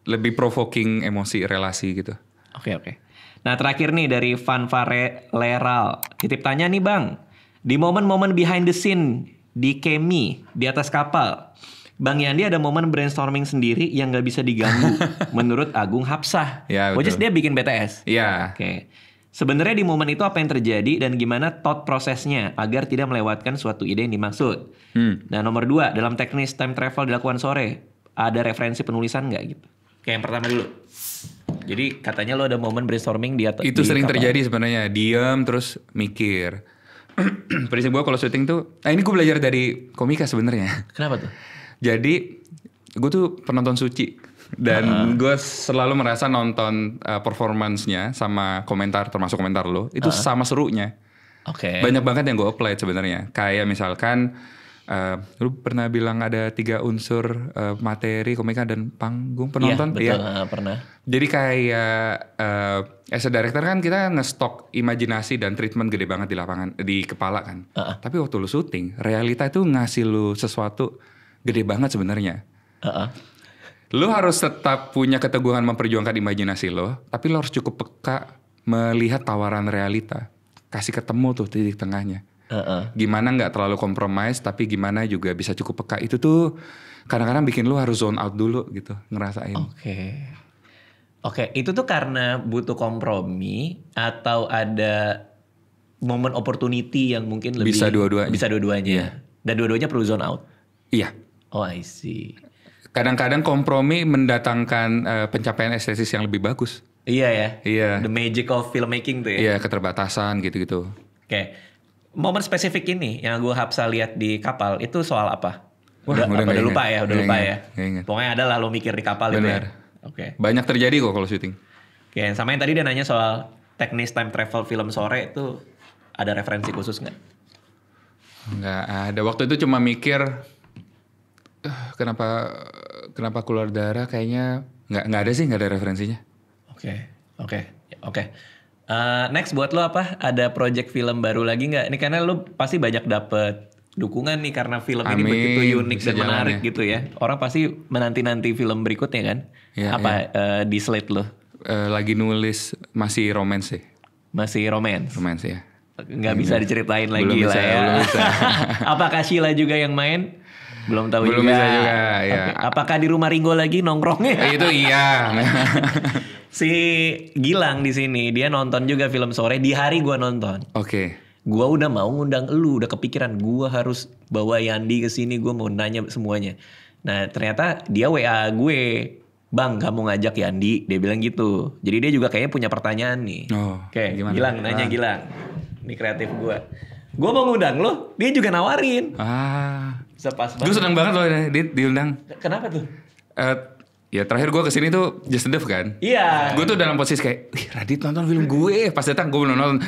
lebih provoking emosi relasi gitu. Oke. Nah terakhir nih dari Fanfare Leral. Titip tanya nih bang. Di momen-momen behind the scene di Kemi di atas kapal, Bang Yandi ada momen brainstorming sendiri yang gak bisa diganggu menurut Agung Hapsah. Ya, Which is dia bikin BTS. Iya. Oke. Sebenarnya di momen itu apa yang terjadi dan gimana thought prosesnya agar tidak melewatkan suatu ide yang dimaksud. Nah nomor 2, dalam teknis time travel dilakukan sore, ada referensi penulisan nggak gitu? Oke yang pertama dulu. Jadi katanya lo ada momen brainstorming di atas. Itu di sering kapal. terjadi sebenarnya. Diam terus mikir. Prinsip gue kalau syuting tuh, ini gue belajar dari komika sebenarnya. Kenapa tuh? Jadi gue tuh penonton suci. Dan gue selalu merasa nonton performance-nya sama komentar, termasuk komentar lo, itu sama serunya. Oke. Banyak banget yang gue apply sebenarnya. Kayak misalkan, lu pernah bilang ada 3 unsur materi, komika, dan panggung penonton? Iya betul, pernah. Jadi kayak as a director kan kita ngestok imajinasi dan treatment gede banget di lapangan, di kepala kan. Tapi waktu lu syuting, realita itu ngasih lu sesuatu gede banget sebenarnya. Lu harus tetap punya keteguhan memperjuangkan imajinasi lo, tapi lo harus cukup peka melihat tawaran realita. Kasih ketemu tuh titik tengahnya. Gimana nggak terlalu kompromis, tapi gimana juga bisa cukup peka. Itu tuh kadang-kadang bikin lo harus zone out dulu gitu, ngerasain. Oke, itu tuh karena butuh kompromi atau ada momen opportunity yang mungkin lebih... Bisa dua-duanya. Bisa dua-duanya. Dan dua-duanya perlu zone out? Iya. Oh I see. Kadang-kadang kompromi mendatangkan pencapaian estetis yang lebih bagus. Iya ya. Iya. The magic of filmmaking tuh ya. Iya, keterbatasan gitu-gitu. Oke. Momen spesifik ini yang gue Hapsa lihat di kapal itu soal apa? Wah, udah lupa ya. Nggak ingat. Pokoknya ada lah lo mikir di kapal itu ya. Oke. Banyak terjadi kok kalau syuting. Oke, sama yang tadi dia nanya soal teknis time travel film sore itu ada referensi khusus nggak? Nggak ada. Waktu itu cuma mikir kenapa keluar darah, kayaknya nggak ada referensinya. Oke. Next buat lo apa? Ada project film baru lagi nggak? Ini karena lo pasti banyak dapet dukungan nih karena film ini begitu unik dan menarik gitu ya. Orang pasti menanti-nanti film berikutnya kan? Ya, apa di slate lo? Lagi nulis, masih romance sih. Masih romance? Romance ya. Nggak bisa diceritain lagi belum lah bisa, ya. Belum bisa. Apakah Sheila juga yang main? Belum tahu belum juga. Bisa juga ya. Okay. Apakah di rumah Ringo lagi nongkrongnya? Itu iya. Si Gilang di sini dia nonton juga film sore di hari gua nonton. Oke. Gua udah mau ngundang elu, udah kepikiran gua harus bawa Yandi ke sini, gua mau nanya semuanya. Nah, ternyata dia WA gue, "Bang, kamu ngajak Yandi?" Dia bilang gitu. Jadi dia juga kayaknya punya pertanyaan nih. Oke, gimana? Gilang nanya Gilang. Ini kreatif gua. Gua mau ngundang lo, dia juga nawarin. Bisa pas banget. Gue seneng banget loh diundang. Kenapa tuh? Ya terakhir gue kesini tuh Just Enough kan. Iya. Gue tuh dalam posisi kayak, wih Radit nonton film gue. Pas datang gue belum nonton.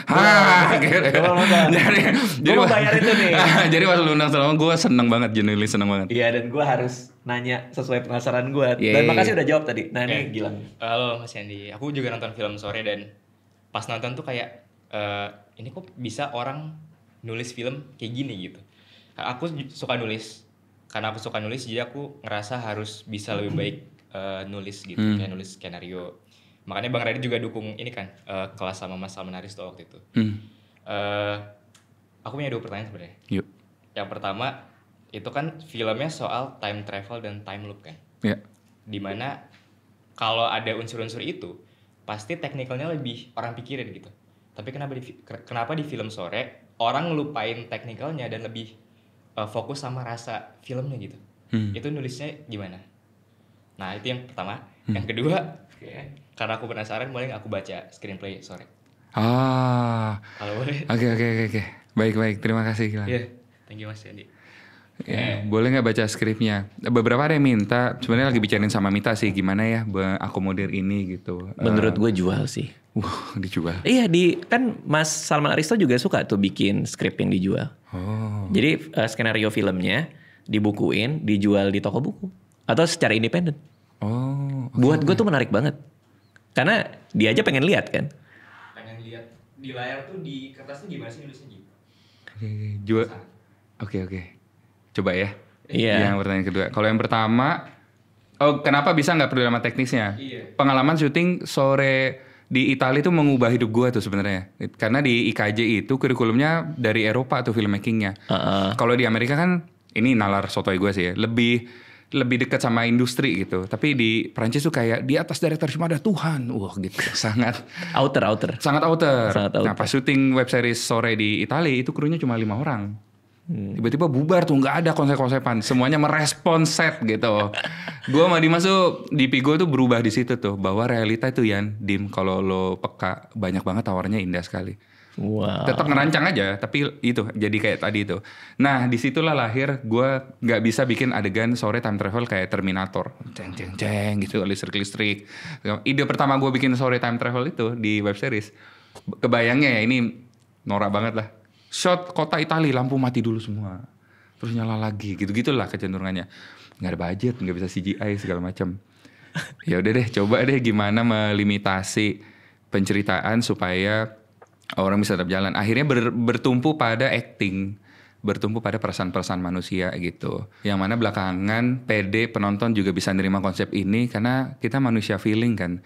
Gue mau bayar itu nih. Jadi pas lu undang sama gue seneng banget, genuinely seneng banget. Iya, dan gue harus nanya sesuai penasaran gue. Dan makasih udah jawab tadi. Nah ini Gilang. Halo Mas Yandi, aku juga nonton film sore dan pas nonton tuh kayak ini kok bisa orang nulis film kayak gini gitu. Aku suka nulis, karena aku suka nulis jadi aku ngerasa harus bisa lebih baik nulis gitu, kayak nulis skenario. Makanya Bang Radit juga dukung ini kan, kelas sama Mas Salmenaris tuh waktu itu. Aku punya 2 pertanyaan sebenarnya. Yuk. Yang pertama, itu kan filmnya soal time travel dan time loop kan. Iya. Dimana kalau ada unsur-unsur itu, pasti teknikalnya lebih orang pikirin gitu. Tapi kenapa di film sore orang ngelupain teknikalnya dan lebih fokus sama rasa filmnya gitu. Itu nulisnya gimana? Nah itu yang pertama. Yang kedua, karena aku penasaran, boleh nggak aku baca screenplay sore? Kalau boleh. Oke. Baik, terima kasih Gilang. Iya, thank you Mas Andi. Ya, boleh nggak baca skripnya? Beberapa ada yang minta, sebenarnya lagi bicarain sama Mita sih gimana ya akomodir ini gitu. Menurut gue jual sih. Dijual. Iya, kan Mas Salman Aristo juga suka tuh bikin skrip yang dijual. Oh. Jadi skenario filmnya dibukuin, dijual di toko buku atau secara independen. Oh. Buat gue tuh menarik banget. Karena dia aja pengen lihat kan. Pengen lihat di layar tuh di kertas tuh gimana sih nulisnya gitu. Jual. Oke. Coba ya. Iya. Yang pertanyaan kedua. Kalau yang pertama, kenapa bisa nggak peduli sama teknisnya? Iya. Pengalaman syuting sore di Italia itu mengubah hidup gue tuh sebenarnya. Karena di IKJ itu kurikulumnya dari Eropa tuh filmmakingnya. Kalau di Amerika kan, ini nalar sotoy gue sih ya, lebih dekat sama industri gitu. Tapi di Prancis tuh kayak di atas director cuma ada Tuhan. Wah gitu. Sangat Outer. sangat outer. Sangat outer. Nah pas syuting web series sore di Italia itu krunya cuma 5 orang. Tiba-tiba bubar tuh, nggak ada konsep-konsepan, semuanya merespon set gitu. Gue sama Dimas tuh di Pigo tuh berubah di situ tuh, bahwa realita itu Dim, kalau lo peka banyak banget tawarnya indah sekali. Wow. Tetap ngerancang aja, tapi itu jadi kayak tadi itu. Nah disitulah lahir gue nggak bisa bikin adegan sore time travel kayak Terminator, ceng gitu, listrik. Ide pertama gue bikin sore time travel itu di web series, kebayangnya ya ini norak banget lah. Shot kota Italia, lampu mati dulu semua, terus nyala lagi, gitu-gitulah kecenderungannya. Nggak ada budget, nggak bisa CGI segala macam. Ya udah deh, coba deh gimana melimitasi penceritaan supaya orang bisa tetap jalan. Akhirnya bertumpu pada acting, bertumpu pada perasaan-perasaan manusia gitu. Yang mana belakangan PD penonton juga bisa nerima konsep ini karena kita manusia feeling kan.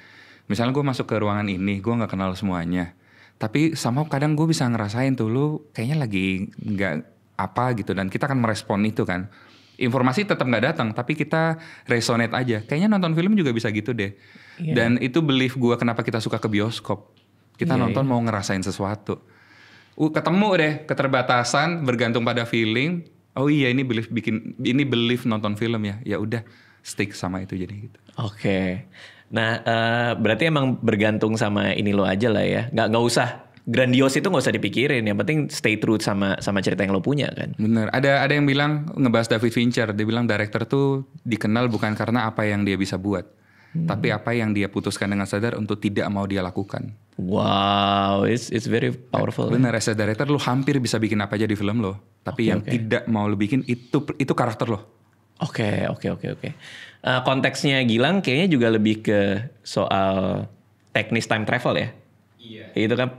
Misalnya gue masuk ke ruangan ini, gue nggak kenal semuanya. Tapi sama kadang gue bisa ngerasain tuh lu kayaknya lagi nggak apa gitu, dan kita akan merespon itu kan. Informasi tetap nggak datang, tapi kita resonate aja. Kayaknya nonton film juga bisa gitu deh. Iya. Dan itu belief gue kenapa kita suka ke bioskop. Kita nonton mau ngerasain sesuatu. Ketemu deh keterbatasan bergantung pada feeling. Oh iya ini belief nonton film ya. Ya udah stick sama itu jadi gitu. Oke. Nah, berarti emang bergantung sama ini lo aja lah ya. Nggak usah grandios itu nggak usah dipikirin. Yang penting stay true sama cerita yang lo punya kan. Bener. Ada yang bilang ngebahas David Fincher. Dia bilang director tuh dikenal bukan karena apa yang dia bisa buat, tapi apa yang dia putuskan dengan sadar untuk tidak mau dia lakukan. Wow, it's very powerful. Bener. As a director lo hampir bisa bikin apa aja di film lo, tapi yang tidak mau lo bikin itu karakter lo. Oke. Konteksnya Gilang kayaknya juga lebih ke soal teknis time travel ya. Iya. Itu kan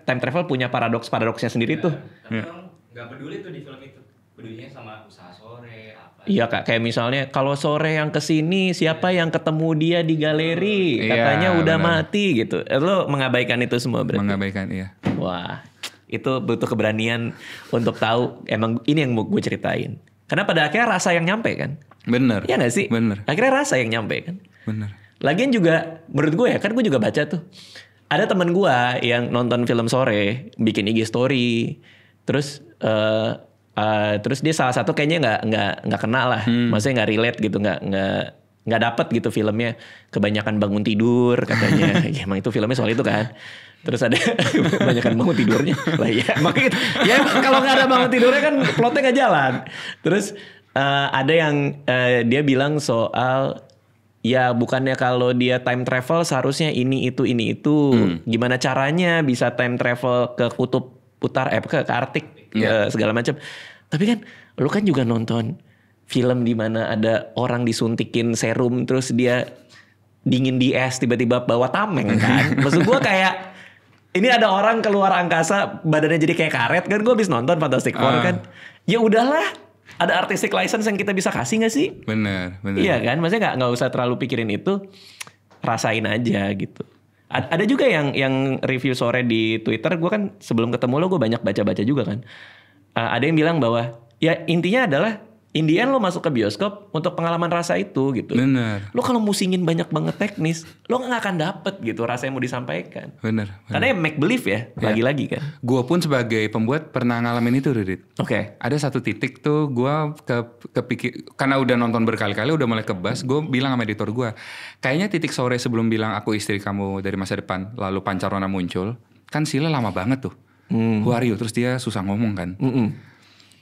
time travel punya paradoksnya sendiri tuh. Tapi orang nggak peduli tuh di film itu. Pedulinya sama usaha sore apa. Iya Kak, kayak misalnya kalau sore yang kesini siapa yang ketemu dia di galeri, katanya Iya, udah benar. mati gitu. Lo mengabaikan itu semua berarti. Mengabaikan, iya. Wah, itu butuh keberanian untuk tahu emang ini yang mau gue ceritain. Karena pada akhirnya rasa yang nyampe kan. Bener. Iya gak sih? Bener. Akhirnya rasa yang nyampe kan. Bener. Lagian juga menurut gue ya, kan gue juga baca tuh. Ada teman gue yang nonton film sore, bikin IG story. Terus terus dia salah satu kayaknya nggak kenal lah. Maksudnya nggak relate gitu, nggak dapet gitu filmnya. Kebanyakan bangun tidur katanya. Ya, emang itu filmnya soal itu kan. Terus ada kebanyakan bangun tidurnya. Lah ya, makanya ya kalau nggak ada bangun tidurnya kan plotnya nggak jalan. Terus ada yang dia bilang soal ya bukannya kalau dia time travel seharusnya ini itu. Gimana caranya bisa time travel ke kutub utara, ke Arktik, segala macam. Tapi kan lu kan juga nonton film di mana ada orang disuntikin serum terus dia dingin di es tiba-tiba bawa tameng kan. Maksud gue kayak ini ada orang keluar angkasa badannya jadi kayak karet kan. Gue habis nonton Fantastic Four kan. Ya udahlah, ada artistic license yang kita bisa kasih gak sih? Bener. Iya kan, maksudnya nggak usah terlalu pikirin itu, rasain aja gitu. Ada juga yang review sore di Twitter, gue kan sebelum ketemu lo gue banyak baca-baca juga kan. Ada yang bilang bahwa ya intinya adalah in the end lo masuk ke bioskop untuk pengalaman rasa itu gitu. Bener. Lo kalau musingin banyak banget teknis, lo nggak akan dapet gitu rasa yang mau disampaikan. Bener. Karena ya make believe ya, lagi-lagi kan. Gue pun sebagai pembuat pernah ngalamin itu, Ridit. Oke. Ada satu titik tuh gue kepikir, karena udah nonton berkali-kali, udah mulai kebas, gue bilang sama editor gue, kayaknya titik sore sebelum bilang aku istri kamu dari masa depan, lalu Pancarona muncul, kan Sila lama banget tuh. Who are you? Terus dia susah ngomong kan.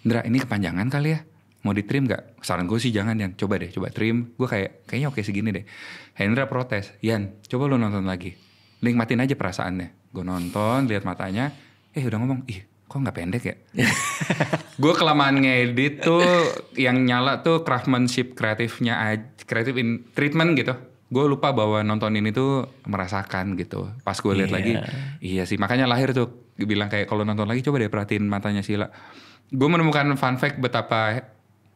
Indra, ini kepanjangan kali ya? Mau di trim gak? Saran gue sih jangan, Yan. Coba deh, coba trim. Gue kayaknya oke segini deh. Hendra protes. Yan, coba lu nonton lagi. Nikmatin aja perasaannya. Gue nonton, lihat matanya. Udah ngomong, ih kok gak pendek ya? Gue kelamaan ngedit tuh, yang nyala tuh craftsmanship kreatifnya, creative in treatment gitu. Gue lupa bahwa nonton ini tuh merasakan gitu. Pas gue lihat lagi, iya sih. Makanya lahir tuh, bilang kayak kalau nonton lagi coba deh perhatiin matanya Sheila. Gue menemukan fun fact betapa,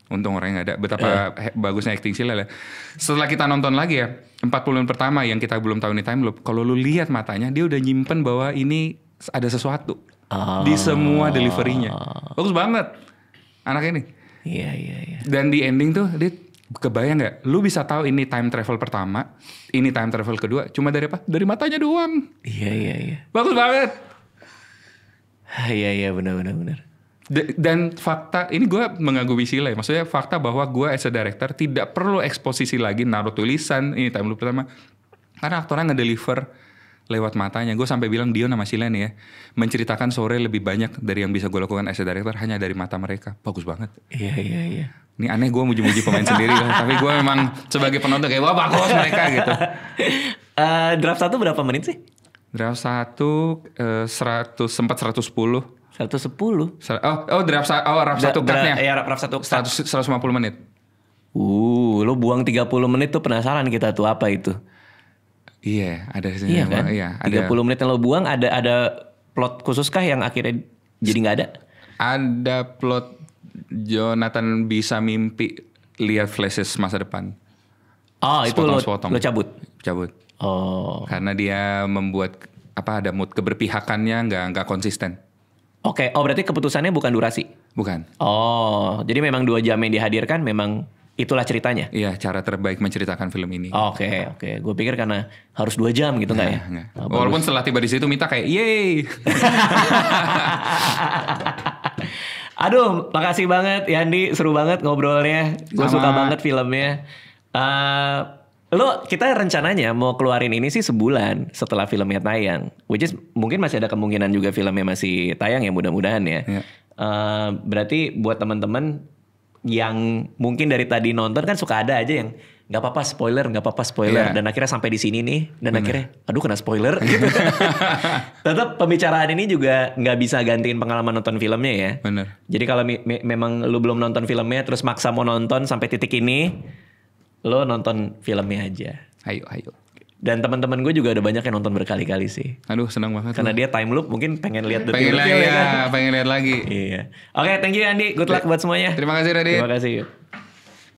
untung orangnya gak ada, betapa bagusnya acting Sheila lah. Setelah kita nonton lagi ya, 40 menit pertama yang kita belum tahu ini time loop, kalau lu lihat matanya, dia udah nyimpen bahwa ini ada sesuatu di semua deliverynya. Bagus banget anak ini. Iya. Dan di ending tuh, dia kebayang gak? Lu bisa tahu ini time travel pertama, ini time travel kedua, cuma dari apa? Dari matanya doang. Iya. Bagus banget. Iya, benar. Dan fakta, ini gue mengagumi Sheila ya. Maksudnya fakta bahwa gue as a director tidak perlu eksposisi lagi, naruh tulisan, ini time loop pertama. Karena aktornya nge-deliver lewat matanya. Gue sampai bilang Dion sama Sheila nih ya, menceritakan sore lebih banyak dari yang bisa gue lakukan as a director hanya dari mata mereka. Bagus banget. Iya. Ini aneh gue muji-muji pemain sendiri lah. Tapi gue memang sebagai penonton kayak, wah bagus mereka gitu. Draft 1 berapa menit sih? Draft 1 sempat 110. 110. Draft 1 cutnya. Iya, draft 1 cut. 150 menit. Lo buang 30 menit tuh penasaran kita tuh apa itu. Iya, ada sih. Iya kan? Iya, 30 menit yang lo buang ada plot khusus kah yang akhirnya jadi nggak ada? Ada plot Jonathan bisa mimpi lihat flashes masa depan. Oh, itu lo cabut. Cabut. Oh. Karena dia membuat ada mood keberpihakannya nggak konsisten. Oke, berarti keputusannya bukan durasi? Bukan. Oh, jadi memang 2 jam yang dihadirkan memang itulah ceritanya? Iya, cara terbaik menceritakan film ini. Oke. Gue pikir karena harus 2 jam gitu nggak ya? Enggak. Walaupun setelah tiba di situ minta kayak, yeay. Aduh, makasih banget Yandi, seru banget ngobrolnya. Gue suka banget filmnya. Kita rencananya mau keluarin ini sih sebulan setelah filmnya tayang. Which is mungkin masih ada kemungkinan juga filmnya masih tayang ya, mudah-mudahan ya. Berarti buat teman-teman yang mungkin dari tadi nonton kan suka ada aja yang nggak apa-apa spoiler dan akhirnya sampai di sini nih dan akhirnya aduh kena spoiler gitu. Tetap pembicaraan ini juga nggak bisa gantiin pengalaman nonton filmnya ya. Bener. Jadi kalau memang lu belum nonton filmnya terus maksa mau nonton sampai titik ini, lo nonton filmnya aja. Ayo. Dan teman-teman gue juga ada banyak yang nonton berkali-kali sih. Aduh, senang banget. Karena dia time loop mungkin pengen lihat pengen lihat lagi. Iya. Oke, thank you Andi. Good luck buat semuanya. Terima kasih Radit. Terima kasih.